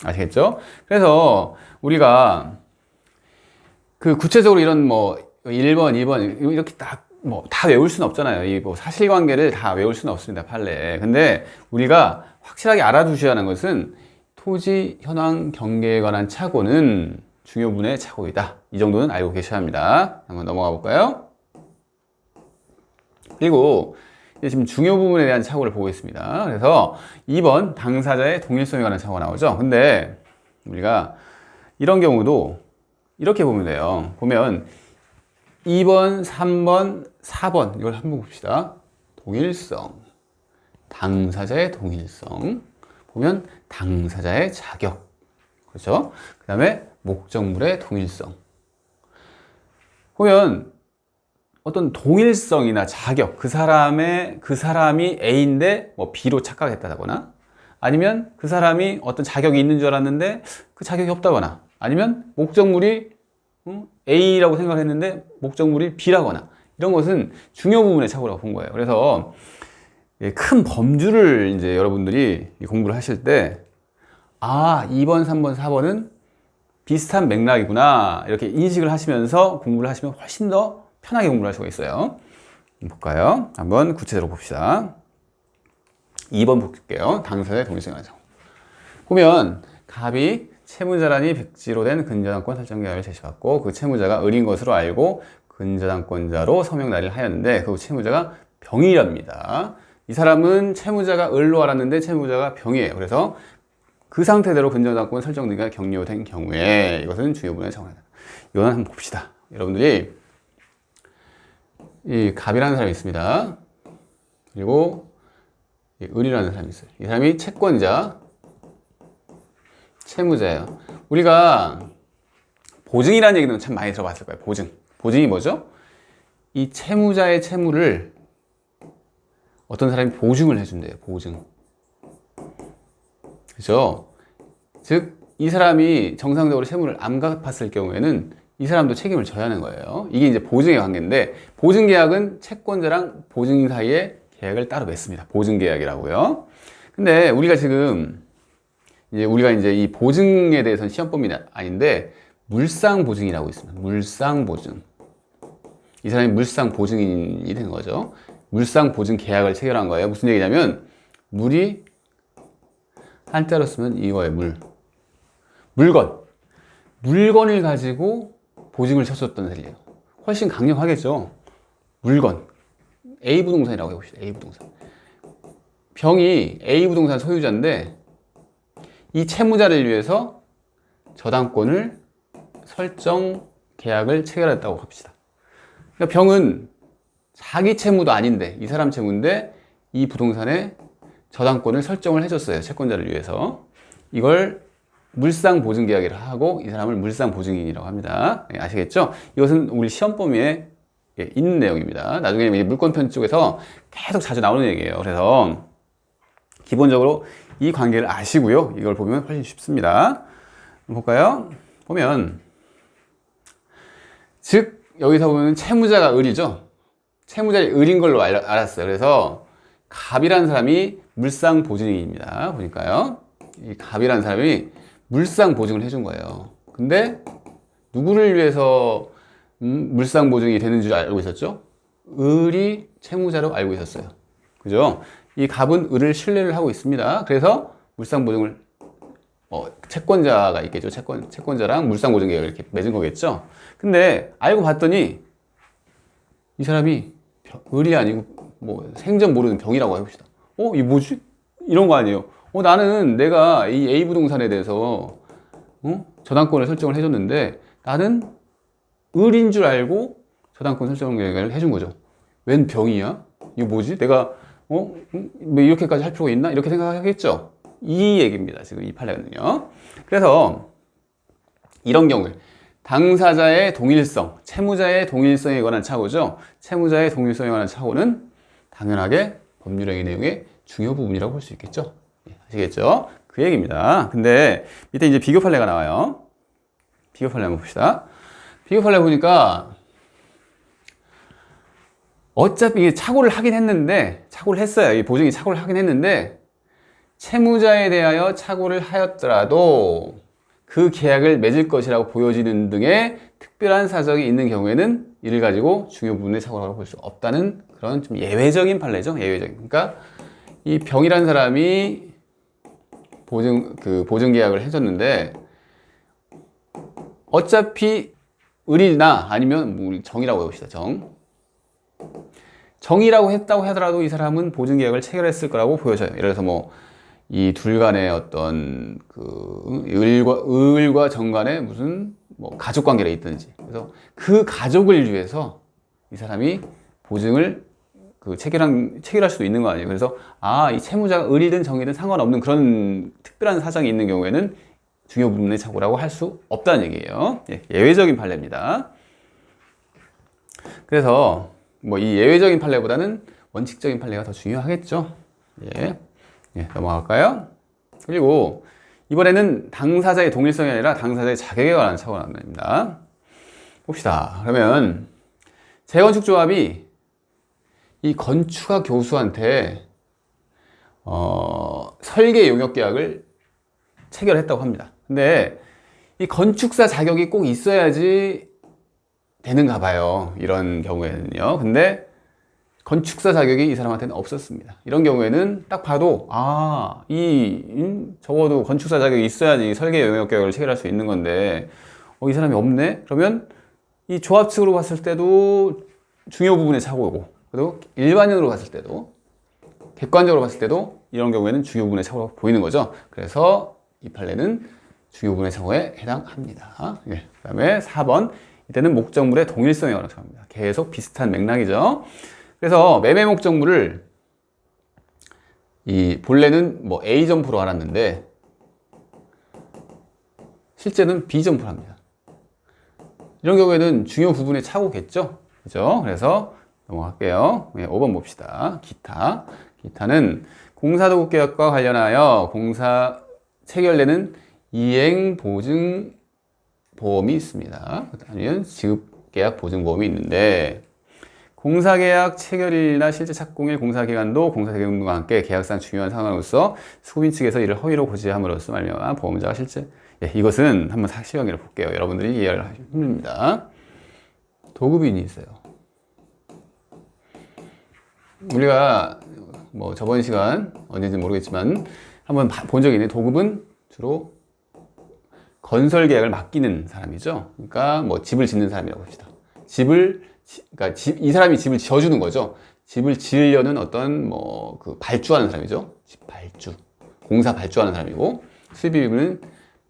아시겠죠? 그래서 우리가 그 구체적으로 이런 뭐 1번, 2번 이렇게 딱 뭐 다 외울 수는 없잖아요. 이 뭐 사실관계를 다 외울 수는 없습니다. 판례. 근데 우리가 확실하게 알아두셔야 하는 것은 토지 현황 경계에 관한 착오는 중요 부분의 착오이다. 이 정도는 알고 계셔야 합니다. 한번 넘어가 볼까요? 그리고 이제 지금 중요 부분에 대한 착오를 보고 있습니다. 그래서 2번 당사자의 동일성에 관한 착오가 나오죠. 근데 우리가 이런 경우도 이렇게 보면 돼요. 보면 2번, 3번, 4번 이걸 한번 봅시다. 동일성, 당사자의 동일성, 보면 당사자의 자격, 그렇죠? 그 다음에 목적물의 동일성. 보면 어떤 동일성이나 자격, 그 사람이 A인데 뭐 B로 착각했다거나, 아니면 그 사람이 어떤 자격이 있는 줄 알았는데 그 자격이 없다거나, 아니면 목적물이 A라고 생각했는데 목적물이 B라거나, 이런 것은 중요 부분의 착오라고 본 거예요. 그래서 큰 범주를 이제 여러분들이 공부를 하실 때, 아, 2번, 3번, 4번은 비슷한 맥락이구나, 이렇게 인식을 하시면서 공부를 하시면 훨씬 더 편하게 공부를 할 수가 있어요. 볼까요? 한번 구체적으로 봅시다. 2번 볼게요. 당사자의 동일성에 관해서. 보면 갑이 채무자란이 백지로 된 근저당권 설정 계약을 제시받고 그 채무자가 을인 것으로 알고 근저당권자로 서명 날의를 하였는데 그 채무자가 병이랍니다. 이 사람은 채무자가 을로 알았는데 채무자가 병이에요. 그래서 그 상태대로 근저당권 설정 등기가 격려된 경우에 이것은 중요 부분에 적용한다. 이거는 한번 봅시다. 여러분들이 이 갑이라는 사람이 있습니다. 그리고 이 을이라는 사람이 있어요. 이 사람이 채권자, 채무자예요. 우리가 보증이라는 얘기는 참 많이 들어봤을 거예요. 보증. 보증이 뭐죠? 이 채무자의 채무를 어떤 사람이 보증을 해준대요. 보증. 그죠? 즉, 이 사람이 정상적으로 채무를 안 갚았을 경우에는 이 사람도 책임을 져야 하는 거예요. 이게 이제 보증의 관계인데, 보증계약은 채권자랑 보증인 사이에 계약을 따로 맺습니다. 보증계약이라고요. 근데 우리가 지금 우리가 이 보증에 대해서는 시험 범위는 아닌데, 물상보증이라고 있습니다. 물상보증. 이 사람이 물상보증인이 된 거죠. 물상보증 계약을 체결한 거예요. 무슨 얘기냐면, 물이 한자로 쓰면 이거예요. 물건을 가지고 보증을 쳤었던 사례예요. 훨씬 강력하겠죠. 물건. A 부동산이라고 해봅시다. A 부동산. 병이 A 부동산 소유자인데 이 채무자를 위해서 저당권을 설정 계약을 체결했다고 합시다. 그러니까 병은 자기 채무도 아닌데 이 사람 채무인데 이 부동산에 저당권을 설정을 해줬어요. 채권자를 위해서. 이걸 물상보증계약이라고 하고 이 사람을 물상보증인이라고 합니다. 아시겠죠? 이것은 우리 시험 범위에 있는 내용입니다. 나중에 물권편 쪽에서 계속 자주 나오는 얘기예요. 그래서 기본적으로 이 관계를 아시고요. 이걸 보면 훨씬 쉽습니다. 볼까요? 보면 즉 여기서 보면 채무자가 을이죠. 채무자의 을인 걸로 알았어요. 그래서 갑이라는 사람이 물상보증인입니다. 보니까요. 이 갑이라는 사람이 물상보증을 해준 거예요. 근데 누구를 위해서 물상보증이 되는 줄 알고 있었죠? 을이 채무자로 알고 있었어요. 그죠? 이 갑은 을을 신뢰를 하고 있습니다. 그래서 물상보증을 채권자가 있겠죠. 채권자랑 물상보증 계약을 이렇게 맺은 거겠죠. 근데 알고 봤더니 이 사람이 을이 아니고 생전 모르는 병이라고 해봅시다. 이게 뭐지? 이런 거 아니에요. 나는 내가 이 A 부동산에 대해서 저당권을 설정을 해줬는데 나는 을인 줄 알고 저당권 설정을 해준 거죠. 웬 병이야? 이거 뭐지? 내가 뭐 이렇게까지 할 필요가 있나? 이렇게 생각하겠죠. 이 얘기입니다. 지금 이 판례는요. 그래서 이런 경우에 당사자의 동일성, 채무자의 동일성에 관한 착오죠. 채무자의 동일성에 관한 착오는 당연하게 법률행위 내용의 중요 부분이라고 볼 수 있겠죠. 아시겠죠? 그 얘기입니다. 근데 밑에 이제 비교 판례가 나와요. 비교 판례 한번 봅시다. 비교 판례 보니까 어차피 착오를 하긴 했는데, 착오를 했어요. 이 보증이 착오를 하긴 했는데, 채무자에 대하여 착오를 하였더라도 그 계약을 맺을 것이라고 보여지는 등의 특별한 사정이 있는 경우에는 이를 가지고 중요 부분의 착오라고 볼 수 없다는 그런 좀 예외적인 판례죠. 예외적인. 그러니까 이 병이라는 사람이 보증 계약을 해줬는데 어차피 을이나 아니면 우리 정이라고 해봅시다. 정의라고 했다고 하더라도 이 사람은 보증계약을 체결했을 거라고 보여져요. 예를 들어서 뭐 이 둘 간의 어떤 그 을과 정 간의 무슨 뭐 가족 관계가 있든지, 그래서 그 가족을 위해서 이 사람이 보증을 그 체결할 수도 있는 거 아니에요. 그래서 이 채무자가 을이든 정이든 상관없는 그런 특별한 사정이 있는 경우에는 중요 부분의 착오라고 할 수 없다는 얘기예요. 예외적인 판례입니다. 그래서 뭐 이 예외적인 판례보다는 원칙적인 판례가 더 중요하겠죠. 넘어갈까요? 그리고 이번에는 당사자의 동일성이 아니라 당사자의 자격에 관한 착오가 나옵니다. 봅시다. 그러면 재건축조합이 이 건축학 교수한테 설계 용역 계약을 체결했다고 합니다. 근데 이 건축사 자격이 꼭 있어야지 되는가 봐요. 이런 경우에는요. 근데 건축사 자격이 이 사람한테는 없었습니다. 이런 경우에는 딱 봐도 적어도 건축사 자격이 있어야지 설계 용역 계약을 체결할 수 있는 건데 이 사람이 없네? 그러면 이 조합 측으로 봤을 때도 중요 부분의 착오고, 그리고 일반인으로 봤을 때도, 객관적으로 봤을 때도 이런 경우에는 중요 부분의 착오가 보이는 거죠. 그래서 이 판례는 중요 부분의 착오에 해당합니다. 그 다음에 4번, 이때는 목적물의 동일성에 관한 착오입니다. 계속 비슷한 맥락이죠. 그래서 매매 목적물을 본래는 뭐 A 점포로 알았는데 실제는 B 점포로 합니다. 이런 경우에는 중요 부분의 착오겠죠. 그죠? 그래서 넘어갈게요. 5번 봅시다. 기타는 공사도급 계약과 관련하여 공사 체결되는 이행 보증 보험이 있습니다. 아니면 지급 계약 보증 보험이 있는데, 공사 계약 체결일이나 실제 착공일, 공사 기간도 공사 대금과 함께 계약상 중요한 상황으로서 수급인 측에서 이를 허위로 고지함으로써 말미암아 보험자가 실제, 이것은 한번 사실관계를 볼게요. 여러분들이 이해를 하시면 힘듭니다. 도급인이 있어요. 우리가 뭐 저번 시간 언제인지 모르겠지만 한번 본 적이 있는데, 도급은 주로 건설 계약을 맡기는 사람이죠. 그러니까 뭐 집을 짓는 사람이라고 합시다. 이 사람이 집을 지어주는 거죠. 집을 지으려는 어떤 뭐 그 발주하는 사람이죠. 집 발주, 공사 발주하는 사람이고, 수입입은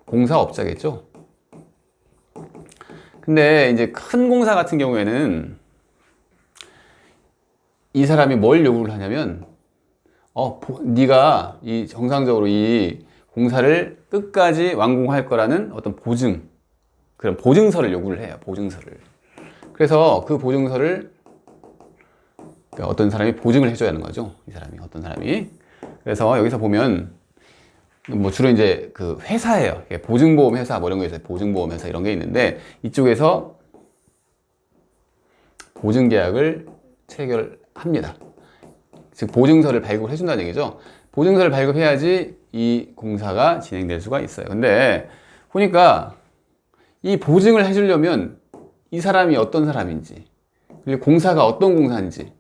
공사업자겠죠. 근데 이제 큰 공사 같은 경우에는 이 사람이 뭘 요구를 하냐면, 네가 정상적으로 이 공사를 끝까지 완공할 거라는 어떤 그런 보증서를 요구를 해요. 보증서를. 그래서 그 보증서를 어떤 사람이 보증을 해줘야 하는 거죠. 어떤 사람이. 그래서 여기서 보면 뭐 주로 이제 그 회사예요. 보증보험 회사 뭐 이런 거 있어요. 보증보험 회사 이런 게 있는데, 이쪽에서 보증계약을 체결합니다. 즉 보증서를 발급을 해준다는 얘기죠. 보증서를 발급해야지 이 공사가 진행될 수가 있어요. 근데 보니까 이 보증을 해주려면 이 사람이 어떤 사람인지, 그리고 공사가 어떤 공사인지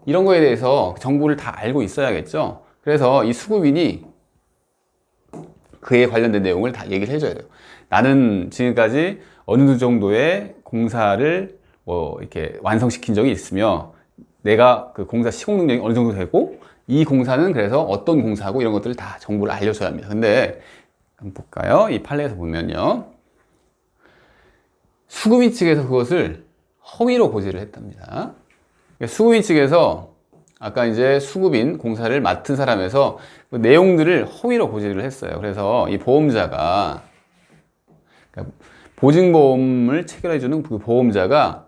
이런 거에 대해서 정보를 다 알고 있어야겠죠. 그래서 이 수급인이 그에 관련된 내용을 다 얘기를 해줘야 돼요. 나는 지금까지 어느 정도의 공사를 뭐 이렇게 완성시킨 적이 있으며, 내가 그 공사 시공 능력이 어느 정도 되고, 이 공사는 그래서 어떤 공사고 이런 것들을 다 정보를 알려줘야 합니다. 근데 한번 볼까요? 이 판례에서 보면요, 수급인 측에서 그것을 허위로 고지를 했답니다. 수급인 측에서 아까 이제 수급인 공사를 맡은 사람에서 그 내용들을 허위로 고지를 했어요. 그래서 이 보험자가, 그러니까 보증보험을 체결해주는 그 보험자가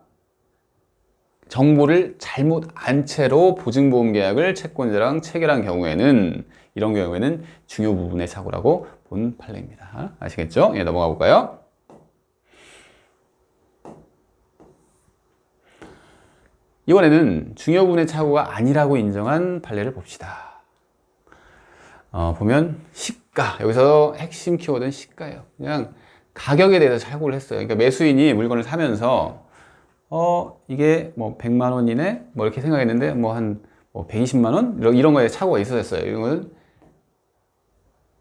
정보를 잘못 안 채로 보증보험 계약을 채권자랑 체결한 경우에는, 이런 경우에는 중요 부분의 착오라고 본 판례입니다. 아시겠죠? 넘어가 볼까요? 이번에는 중요 부분의 착오가 아니라고 인정한 판례를 봅시다. 보면 시가, 여기서 핵심 키워드는 시가예요. 그냥 가격에 대해서 착오를 했어요. 그러니까 매수인이 물건을 사면서 이게 뭐 100만 원이네? 뭐 이렇게 생각했는데 뭐 한 120만 원? 이런 거에 착오가 있었어요. 이런 건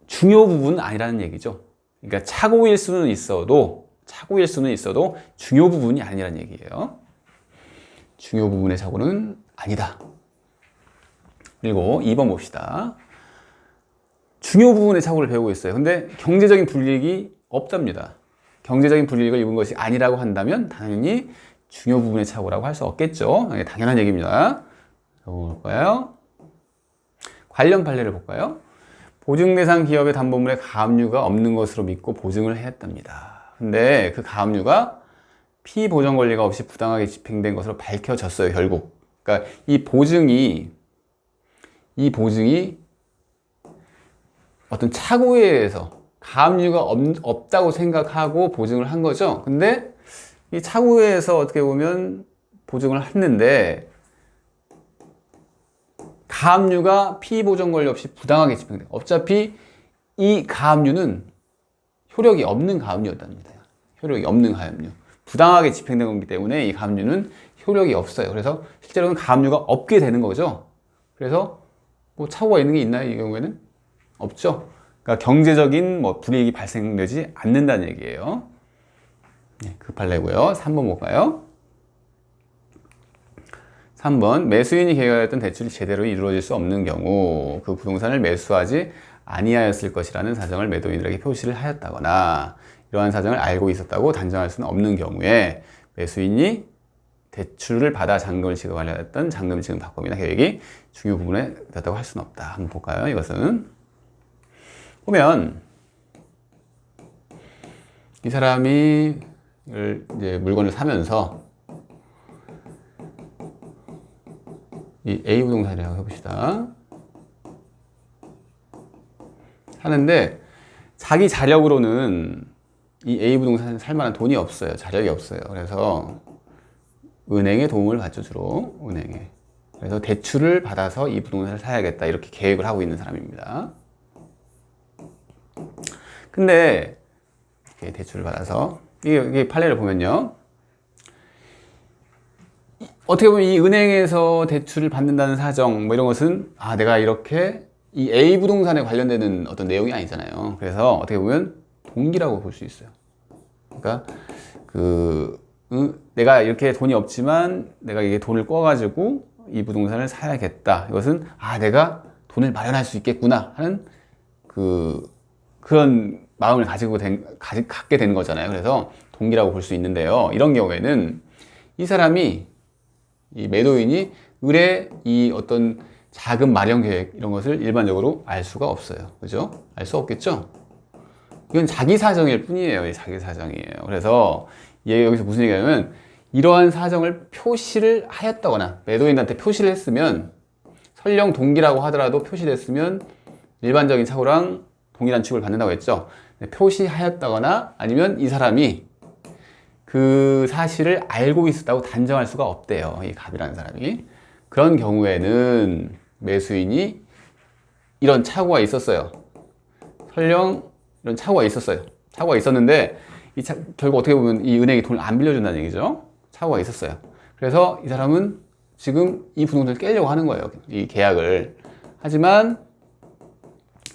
중요 부분은 아니라는 얘기죠. 그러니까 착오일 수는 있어도 중요 부분이 아니라는 얘기예요. 중요 부분의 착오는 아니다. 그리고 2번 봅시다. 중요 부분의 착오를 배우고 있어요. 근데 경제적인 불이익이 없답니다. 경제적인 불이익을 입은 것이 아니라고 한다면 당연히 중요 부분의 착오라고 할 수 없겠죠. 당연한 얘기입니다. 볼까요? 관련 판례를 볼까요? 보증 대상 기업의 담보물에 가압류가 없는 것으로 믿고 보증을 했답니다. 근데 그 가압류가 피보정 권리가 없이 부당하게 집행된 것으로 밝혀졌어요, 결국. 그러니까 이 보증이 어떤 착오에 의해서 가압류가 없다고 생각하고 보증을 한 거죠. 근데 이 착오에 의해서 어떻게 보면 보증을 했는데 가압류가 피보정 권리 없이 부당하게 집행돼. 어차피 이 가압류는 효력이 없는 가압류였답니다. 효력이 없는 가압류. 부당하게 집행된 거기 때문에 이 가압류는 효력이 없어요. 그래서 실제로는 가압류가 없게 되는 거죠. 그래서 뭐 착오가 있는 게 있나요? 이 경우에는? 없죠. 그러니까 경제적인 뭐 불이익이 발생되지 않는다는 얘기예요. 네, 그 판례고요. 3번 볼까요? 3번 매수인이 계획하였던 대출이 제대로 이루어질 수 없는 경우 그 부동산을 매수하지 아니하였을 것이라는 사정을 매도인들에게 표시를 하였다거나 이러한 사정을 알고 있었다고 단정할 수는 없는 경우에 매수인이 대출을 받아 잔금을 지급하려 했던 잔금 지급 방법이나 계획이 중요 부분에 됐다고 할 수는 없다. 한번 볼까요? 이것은 보면 이 사람이 이제 물건을 사면서 이 A 부동산이라고 해봅시다. 하는데 자기 자력으로는 이 A 부동산을 살 만한 돈이 없어요. 자력이 없어요. 그래서 은행의 도움을 받죠, 주로. 은행에. 그래서 대출을 받아서 이 부동산을 사야겠다. 이렇게 계획을 하고 있는 사람입니다. 근데 이렇게 대출을 받아서 이게 판례를 보면요. 어떻게 보면 이 은행에서 대출을 받는다는 사정 뭐 이런 것은 내가 이렇게 이 A 부동산에 관련되는 어떤 내용이 아니잖아요. 그래서 어떻게 보면 동기라고 볼 수 있어요. 그러니까 내가 이렇게 돈이 없지만 내가 이게 돈을 꿔가지고 이 부동산을 사야겠다. 이것은 내가 돈을 마련할 수 있겠구나 하는 그런 마음을 갖게 되는 거잖아요. 그래서 동기라고 볼 수 있는데요. 이런 경우에는 이 사람이 이 매도인이 을의 이 어떤 자금 마련 계획 이런 것을 일반적으로 알 수가 없어요. 그죠? 알 수 없겠죠? 이건 자기 사정일 뿐이에요. 자기 사정이에요. 그래서 얘 여기서 무슨 얘기냐면 이러한 사정을 표시를 하였다거나 매도인한테 표시를 했으면 설령 동기라고 하더라도 표시를 했으면 일반적인 착오랑 동일한 취급을 받는다고 했죠. 표시하였다거나 아니면 이 사람이 그 사실을 알고 있었다고 단정할 수가 없대요. 이 갑이라는 사람이. 그런 경우에는 매수인이 이런 착오가 있었어요. 설령 이런 착오가 있었어요. 착오가 있었는데 결국 어떻게 보면 이 은행이 돈을 안 빌려준다는 얘기죠. 착오가 있었어요. 그래서 이 사람은 지금 이 부동산을 깨려고 하는 거예요. 이 계약을. 하지만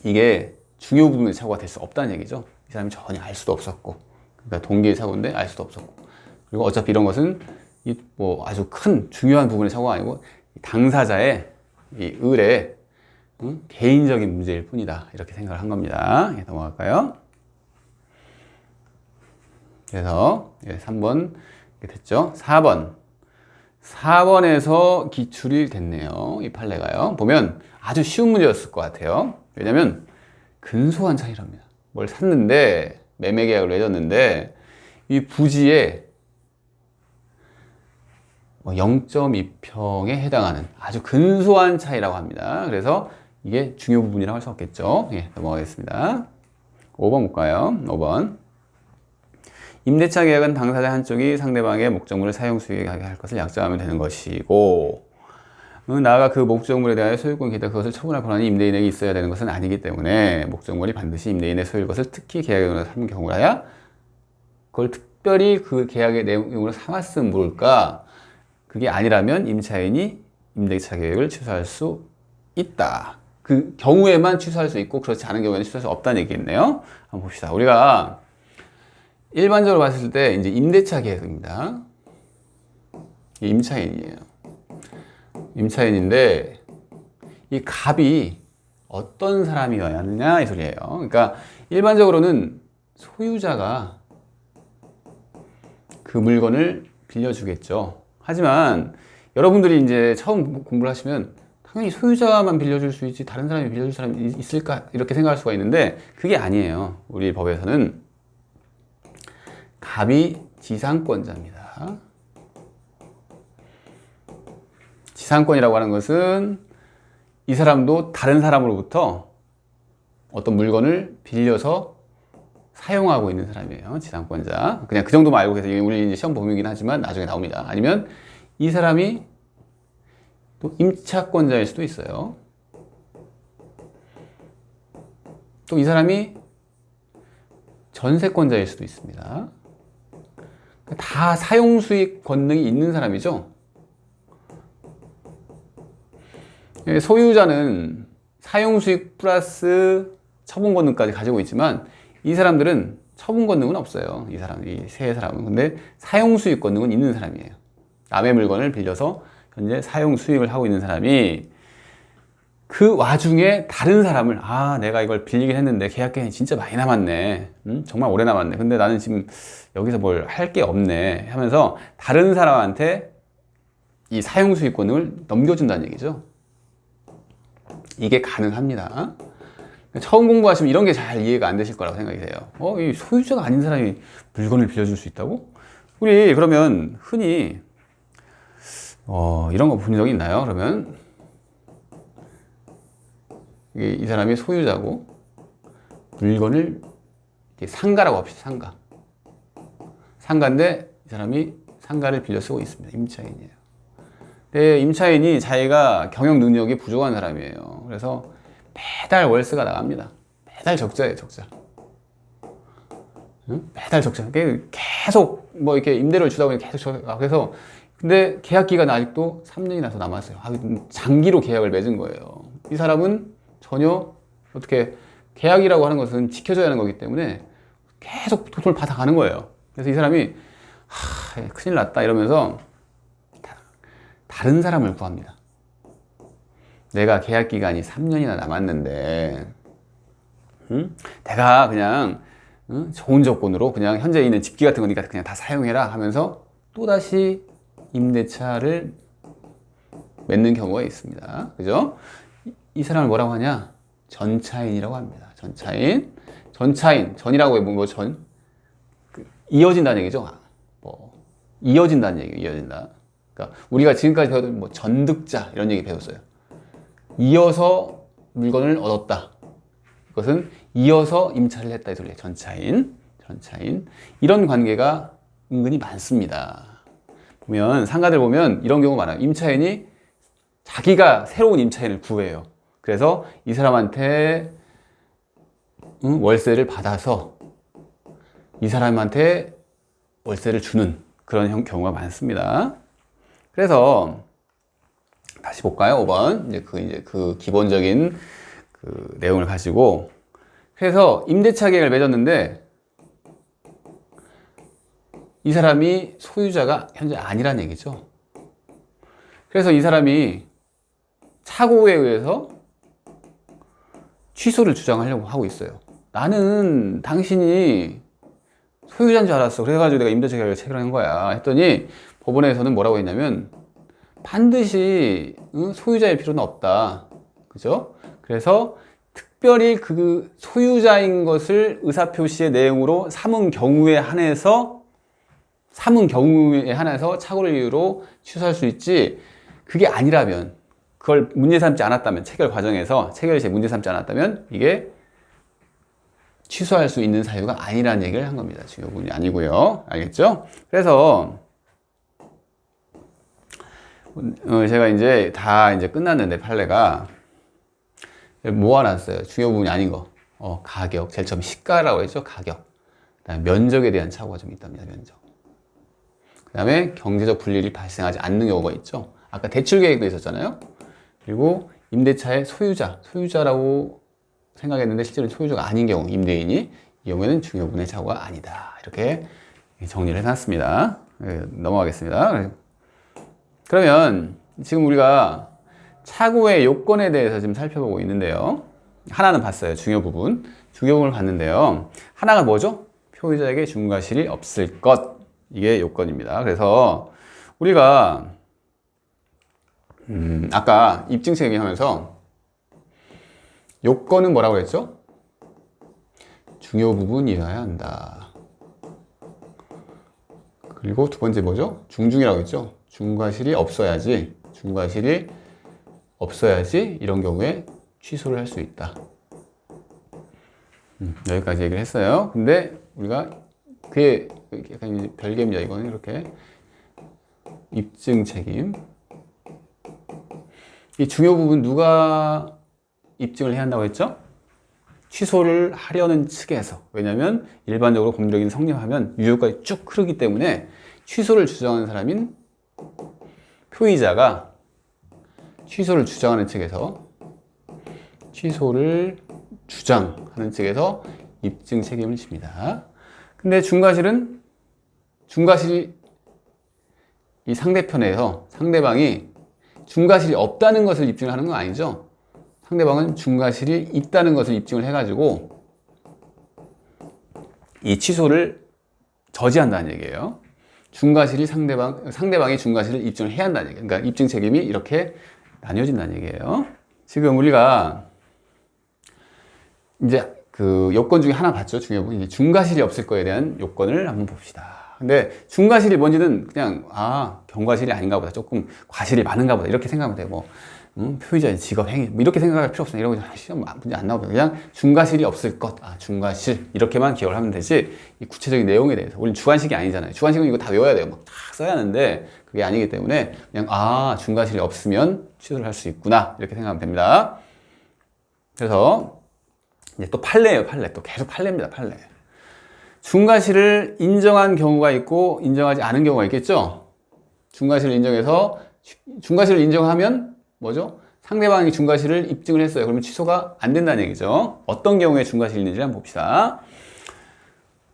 이게 중요 부분의 착오가 될 수 없다는 얘기죠. 이 사람이 전혀 알 수도 없었고. 그러니까 동기의 착오인데 알 수도 없었고. 그리고 어차피 이런 것은 뭐 아주 큰 중요한 부분의 착오가 아니고 당사자의 이 을의 개인적인 문제일 뿐이다. 이렇게 생각을 한 겁니다. 넘어갈까요? 그래서 3번 이렇게 됐죠. 4번에서 기출이 됐네요. 이 판례가요. 보면 아주 쉬운 문제였을 것 같아요. 왜냐면 근소한 차이랍니다. 뭘 샀는데 매매 계약을 맺었는데 이 부지에 0.2평에 해당하는 아주 근소한 차이라고 합니다. 그래서 이게 중요 부분이라고 할 수 없겠죠. 넘어가겠습니다. 5번 볼까요? 5번. 임대차 계약은 당사자 한쪽이 상대방의 목적물을 사용 수익하게 할 것을 약정하면 되는 것이고 나아가 그 목적물에 대하여 소유권 기타 그것을 처분할 권한이 임대인에게 있어야 되는 것은 아니기 때문에 목적물이 반드시 임대인의 소유일 것을 특히 계약으로 삼은 경우라야 그걸 특별히 그 계약의 내용으로 삼았으면 모를까 그게 아니라면 임차인이 임대차 계획을 취소할 수 있다. 그 경우에만 취소할 수 있고 그렇지 않은 경우에는 취소할 수 없다는 얘기겠네요. 한번 봅시다. 우리가 일반적으로 봤을 때 이제 임대차 계획입니다. 임차인이에요. 임차인인데 이 갑이 어떤 사람이어야 하느냐 이 소리예요. 그러니까 일반적으로는 소유자가 그 물건을 빌려주겠죠. 하지만 여러분들이 이제 처음 공부를 하시면 당연히 소유자만 빌려줄 수 있지 다른 사람이 빌려줄 사람이 있을까 이렇게 생각할 수가 있는데 그게 아니에요. 우리 법에서는 갑이 지상권자입니다. 지상권이라고 하는 것은 이 사람도 다른 사람으로부터 어떤 물건을 빌려서 사용하고 있는 사람이에요. 지상권자. 그냥 그 정도만 알고 계세요. 우리 이제 시험 범위이긴 하지만 나중에 나옵니다. 아니면 이 사람이 또 임차권자일 수도 있어요. 또 이 사람이 전세권자일 수도 있습니다. 다 사용수익 권능이 있는 사람이죠. 소유자는 사용수익 플러스 처분 권능까지 가지고 있지만 이 사람들은 처분 권능은 없어요. 이 세 사람은. 근데 사용수익 권능은 있는 사람이에요. 남의 물건을 빌려서 현재 사용수익을 하고 있는 사람이 그 와중에 다른 사람을 내가 이걸 빌리긴 했는데 계약 기간이 진짜 많이 남았네. 정말 오래 남았네. 근데 나는 지금 여기서 뭘 할 게 없네 하면서 다른 사람한테 이 사용수익 권능을 넘겨준다는 얘기죠. 이게 가능합니다. 처음 공부하시면 이런 게 잘 이해가 안 되실 거라고 생각이 돼요. 이 소유자가 아닌 사람이 물건을 빌려줄 수 있다고? 우리 그러면 흔히 이런 거 본 적이 있나요? 그러면 이 사람이 소유자고 물건을 상가라고 합시다. 상가인데 이 사람이 상가를 빌려 쓰고 있습니다. 임차인이에요. 근데 임차인이 자기가 경영 능력이 부족한 사람이에요. 그래서 매달 월세가 나갑니다. 매달 적자예요, 적자. 매달 적자. 계속 뭐 이렇게 임대료를 주다 보니 계속 적자. 그래서 근데 계약 기간 아직도 3년이나 더 남았어요. 장기로 계약을 맺은 거예요. 이 사람은 전혀 어떻게 계약이라고 하는 것은 지켜져야 하는 거기 때문에 계속 돈을 받아가는 거예요. 그래서 이 사람이 큰일 났다 이러면서 다른 사람을 구합니다. 내가 계약 기간이 3년이나 남았는데 내가 그냥 좋은 조건으로 그냥 현재 있는 집기 같은 거니까 그냥 다 사용해라 하면서 또다시 임대차를 맺는 경우가 있습니다. 그죠? 이 사람을 뭐라고 하냐? 전차인이라고 합니다. 전이라고 하면 이어진다는 얘기죠. 이어진다는 얘기예요. 이어진다. 그러니까 우리가 지금까지 배웠던 전득자 이런 얘기 배웠어요. 이어서 물건을 얻었다. 이것은 이어서 임차를 했다 이 소리예요. 전차인. 이런 관계가 은근히 많습니다. 보면 상가들 보면 이런 경우 많아요. 임차인이 자기가 새로운 임차인을 구해요. 그래서 이 사람한테 월세를 받아서 이 사람한테 월세를 주는 그런 경우가 많습니다. 그래서 다시 볼까요? 5번. 이제 그 기본적인 그 내용을 가지고 그래서 임대차 계약을 맺었는데 이 사람이 소유자가 현재 아니란 얘기죠. 그래서 이 사람이 착오에 의해서 취소를 주장하려고 하고 있어요. 나는 당신이 소유자인 줄 알았어. 그래가지고 내가 임대차 계약을 체결한 거야. 했더니 법원에서는 뭐라고 했냐면 반드시 소유자일 필요는 없다. 그죠? 그래서 특별히 그 소유자인 것을 의사표시의 내용으로 삼은 경우에 한해서 착오를 이유로 취소할 수 있지 그게 아니라면 그걸 문제 삼지 않았다면 체결 과정에서 체결 시에 문제 삼지 않았다면 이게 취소할 수 있는 사유가 아니라는 얘기를 한 겁니다. 중요 부분이 아니고요. 알겠죠? 그래서 제가 이제 다 끝났는데 판례가 모아놨어요. 중요 부분이 아닌 거. 가격. 제일 처음 시가라고 했죠. 가격. 그다음에 면적에 대한 착오가 좀 있답니다. 면적. 그다음에 경제적 불이익이 발생하지 않는 경우가 있죠. 아까 대출 계획도 있었잖아요. 그리고 임대차의 소유자라고 생각했는데 실제로 소유자가 아닌 경우, 임대인이 이 경우에는 중요 부분의 착오가 아니다. 이렇게 정리를 해놨습니다. 넘어가겠습니다. 그러면 지금 우리가 차고의 요건에 대해서 지금 살펴보고 있는데요. 하나는 봤어요. 중요 부분을 봤는데요. 하나가 뭐죠? 표의자에게 중과실이 없을 것. 이게 요건입니다. 그래서 우리가 아까 입증책 얘기하면서 요건은 뭐라고 했죠? 중요 부분이어야 한다. 그리고 두 번째 뭐죠? 중중이라고 했죠? 중과실이 없어야지 이런 경우에 취소를 할 수 있다. 여기까지 얘기를 했어요. 근데 우리가 그게 약간 별개입니다. 이거는 이렇게 입증 책임. 이 중요 부분 누가 입증을 해야 한다고 했죠? 취소를 하려는 측에서. 왜냐하면 일반적으로 법률적인 성립하면 유효까지 쭉 흐르기 때문에 취소를 주장하는 사람인 표의자가 취소를 주장하는 측에서 입증 책임을 집니다. 근데 중과실이 이 상대편에서 상대방이 중과실이 없다는 것을 입증을 하는 건 아니죠. 상대방은 중과실이 있다는 것을 입증을 해가지고 이 취소를 저지한다는 얘기예요. 상대방이 중과실을 입증을 해야 한다는 얘기예요. 그러니까 입증 책임이 이렇게 나뉘어진다는 얘기예요. 지금 우리가 이제 그 요건 중에 하나 봤죠. 중요한 부분. 중과실이 없을 거에 대한 요건을 한번 봅시다. 근데 중과실이 뭔지는 그냥 경과실이 아닌가 보다. 조금 과실이 많은가 보다. 이렇게 생각하면 되고 표의자의 직업, 행위 뭐 이렇게 생각할 필요 없어. 이런 거 시험 문제 안 나오고 그냥 중과실이 없을 것. 중과실 이렇게만 기억을 하면 되지 이 구체적인 내용에 대해서 우리는 주관식이 아니잖아요. 주관식은 이거 다 외워야 돼요. 막 다 써야 하는데 그게 아니기 때문에 그냥 중과실이 없으면 취소를 할 수 있구나 이렇게 생각하면 됩니다. 그래서 이제 또 판례예요. 또 계속 판례입니다. 판례. 중과실을 인정한 경우가 있고 인정하지 않은 경우가 있겠죠. 중과실을 인정하면 뭐죠? 상대방이 중과실을 입증을 했어요. 그러면 취소가 안 된다는 얘기죠. 어떤 경우에 중과실이 있는지 한번 봅시다.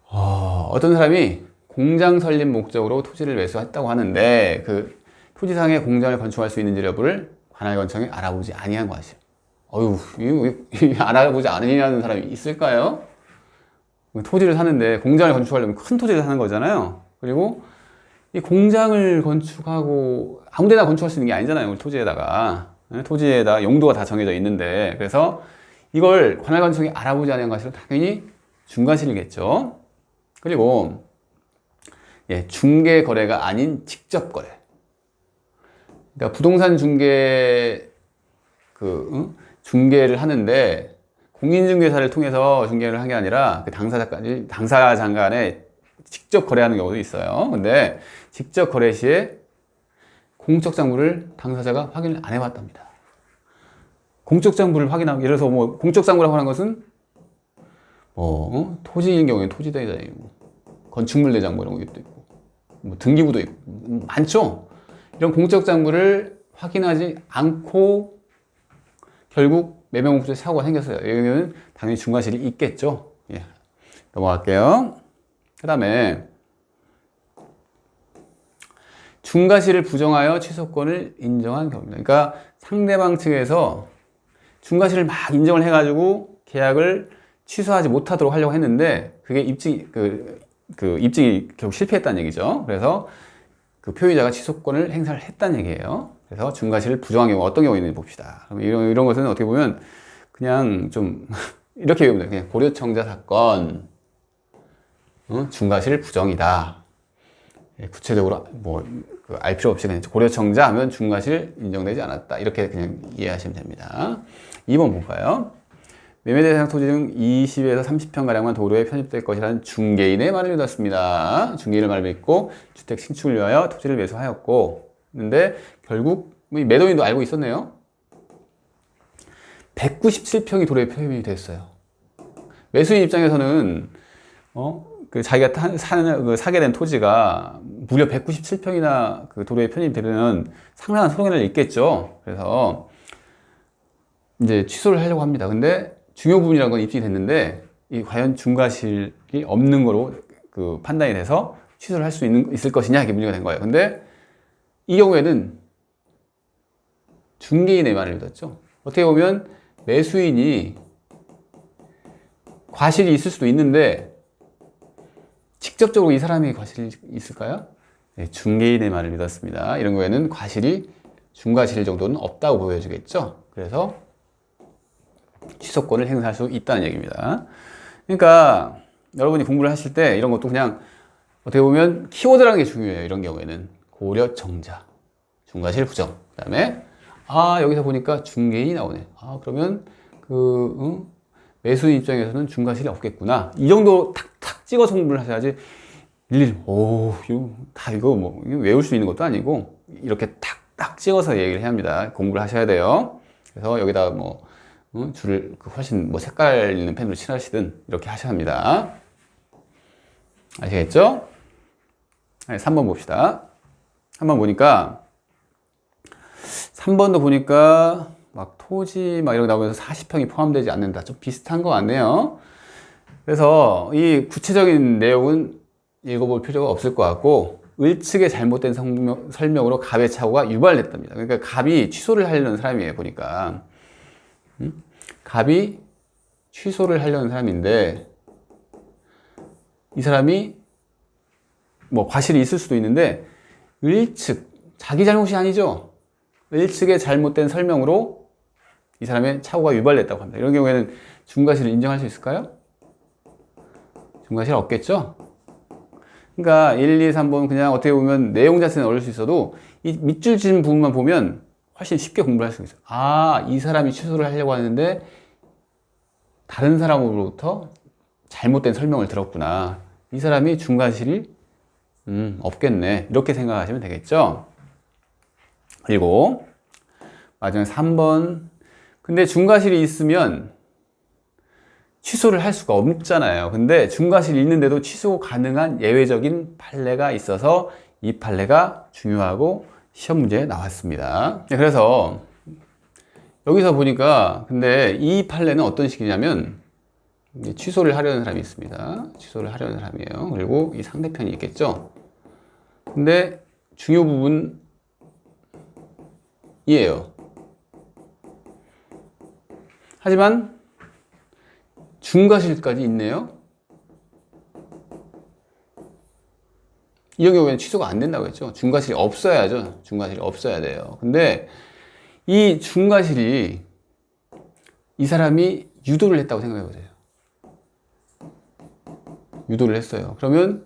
어떤 사람이 공장 설립 목적으로 토지를 매수했다고 하는데 그 토지상에 공장을 건축할 수 있는지 여부를 관할건청에 알아보지 아니한 것이죠. 이거 알아보지 않으냐는 사람이 있을까요? 토지를 사는데 공장을 건축하려면 큰 토지를 사는 거잖아요. 그리고 이 공장을 건축하고 아무 데나 건축할 수 있는 게 아니잖아요. 토지에다 용도가 다 정해져 있는데 그래서 이걸 관할건청이 알아보지 않은 것은 당연히 중과실이겠죠. 그리고 중개 거래가 아닌 직접 거래. 그러니까 부동산 중개를 하는데 공인중개사를 통해서 중개를 한 게 아니라 그 당사자 간에 직접 거래하는 경우도 있어요. 근데 직접 거래 시에 공적장부를 당사자가 확인을 안 해봤답니다. 공적장부를 확인하고, 예를 들어서 공적장부라고 하는 것은 토지인 경우에 토지대장이고 건축물대장 이런 것도 있고 등기부도 있고 많죠. 이런 공적장부를 확인하지 않고 결국 매매공포죄 사고가 생겼어요. 여기는 당연히 중과실이 있겠죠. 넘어갈게요. 그 다음에 중과실을 부정하여 취소권을 인정한 경우입니다. 그러니까 상대방 측에서 중과실을 막 인정을 해가지고 계약을 취소하지 못하도록 하려고 했는데 그게 입증이 결국 실패했다는 얘기죠. 그래서 그 표의자가 취소권을 행사를 했다는 얘기예요. 그래서 중과실을 부정한 경우 어떤 경우 있는지 봅시다. 이런 것은 어떻게 보면 그냥 좀 이렇게 외우면 돼요. 그냥 고려청자 사건 중과실 부정이다. 구체적으로 알 필요 없이 그냥 고려청자 하면 중과실 인정되지 않았다. 이렇게 그냥 이해하시면 됩니다. 2번 볼까요? 매매대상 토지 중 20에서 30평가량만 도로에 편입될 것이라는 중개인의 말을 믿었습니다. 중개인의 말을 믿고 주택 신축을 위하여 토지를 매수하였고, 근데 결국 매도인도 알고 있었네요. 197평이 도로에 편입이 됐어요. 매수인 입장에서는 자기가 사게 된 토지가 무려 197평이나 그 도로에 편입되면 상당한 소송을 있겠죠. 그래서 이제 취소를 하려고 합니다. 근데 중요 부분이라는 건 입증이 됐는데 과연 중과실이 없는 거로 그 판단이 돼서 취소를 할 수 있을 것이냐 이게 문제가 된 거예요. 근데 이 경우에는 중개인의 말을 믿었죠. 어떻게 보면 매수인이 과실이 있을 수도 있는데 직접적으로 이 사람이 과실이 있을까요? 네, 중개인의 말을 믿었습니다. 이런 경우에는 과실이 중과실 정도는 없다고 보여주겠죠. 그래서 취소권을 행사할 수 있다는 얘기입니다. 그러니까 여러분이 공부를 하실 때 이런 것도 그냥 어떻게 보면 키워드라는 게 중요해요. 이런 경우에는 고려 정자, 중과실 부정. 그다음에 여기서 보니까 중개인이 나오네. 그러면 매수인 입장에서는 중과실이 없겠구나. 이 정도 탁탁 찍어서 공부를 하셔야지 일일이 이거 뭐 외울 수 있는 것도 아니고 이렇게 탁탁 찍어서 얘기를 해야 합니다. 공부를 하셔야 돼요. 그래서 여기다 줄을 훨씬 색깔 있는 펜으로 칠하시든 이렇게 하셔야 합니다. 아시겠죠? 3번 봅시다. 3번 보니까 3번도 보니까 토지 이런 거 나오면서 40평이 포함되지 않는다. 좀 비슷한 것 같네요. 그래서 이 구체적인 내용은 읽어볼 필요가 없을 것 같고 을측의 잘못된 설명으로 갑의 착오가 유발됐답니다. 그러니까 갑이 취소를 하려는 사람이에요. 보니까 갑이 취소를 하려는 사람인데 이 사람이 과실이 있을 수도 있는데 을측, 자기 잘못이 아니죠. 을측의 잘못된 설명으로 이 사람의 착오가 유발됐다고 합니다. 이런 경우에는 중과실을 인정할 수 있을까요? 중과실 없겠죠? 그러니까 1, 2, 3번 그냥 어떻게 보면 내용 자체는 어려울 수 있어도 이 밑줄 진 부분만 보면 훨씬 쉽게 공부를 할 수 있어요. 이 사람이 취소를 하려고 하는데 다른 사람으로부터 잘못된 설명을 들었구나. 이 사람이 중과실이 없겠네. 이렇게 생각하시면 되겠죠? 그리고 마지막 3번. 근데 중과실이 있으면 취소를 할 수가 없잖아요. 근데 중과실이 있는데도 취소 가능한 예외적인 판례가 있어서 이 판례가 중요하고 시험 문제에 나왔습니다. 그래서 여기서 보니까 근데 이 판례는 어떤 식이냐면 취소를 하려는 사람이 있습니다. 취소를 하려는 사람이에요. 그리고 이 상대편이 있겠죠. 근데 중요 부분 이에요. 하지만 중과실까지 있네요. 이런 경우에는 취소가 안 된다고 했죠. 중과실이 없어야죠. 중과실이 없어야 돼요. 근데 이 중과실이 이 사람이 유도를 했다고 생각해 보세요. 유도를 했어요. 그러면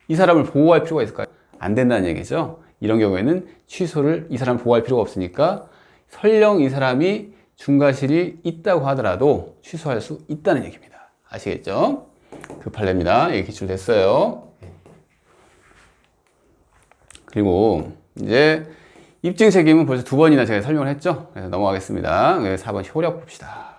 이 사람을 보호할 필요가 있을까요? 안 된다는 얘기죠. 이런 경우에는 취소를 이 사람을 보호할 필요가 없으니까 설령 이 사람이 중과실이 있다고 하더라도 취소할 수 있다는 얘기입니다. 아시겠죠? 그 판례입니다. 이게 기출됐어요. 그리고 이제 입증 책임은 벌써 2번이나 제가 설명을 했죠. 그래서 넘어가겠습니다. 4번 효력 봅시다.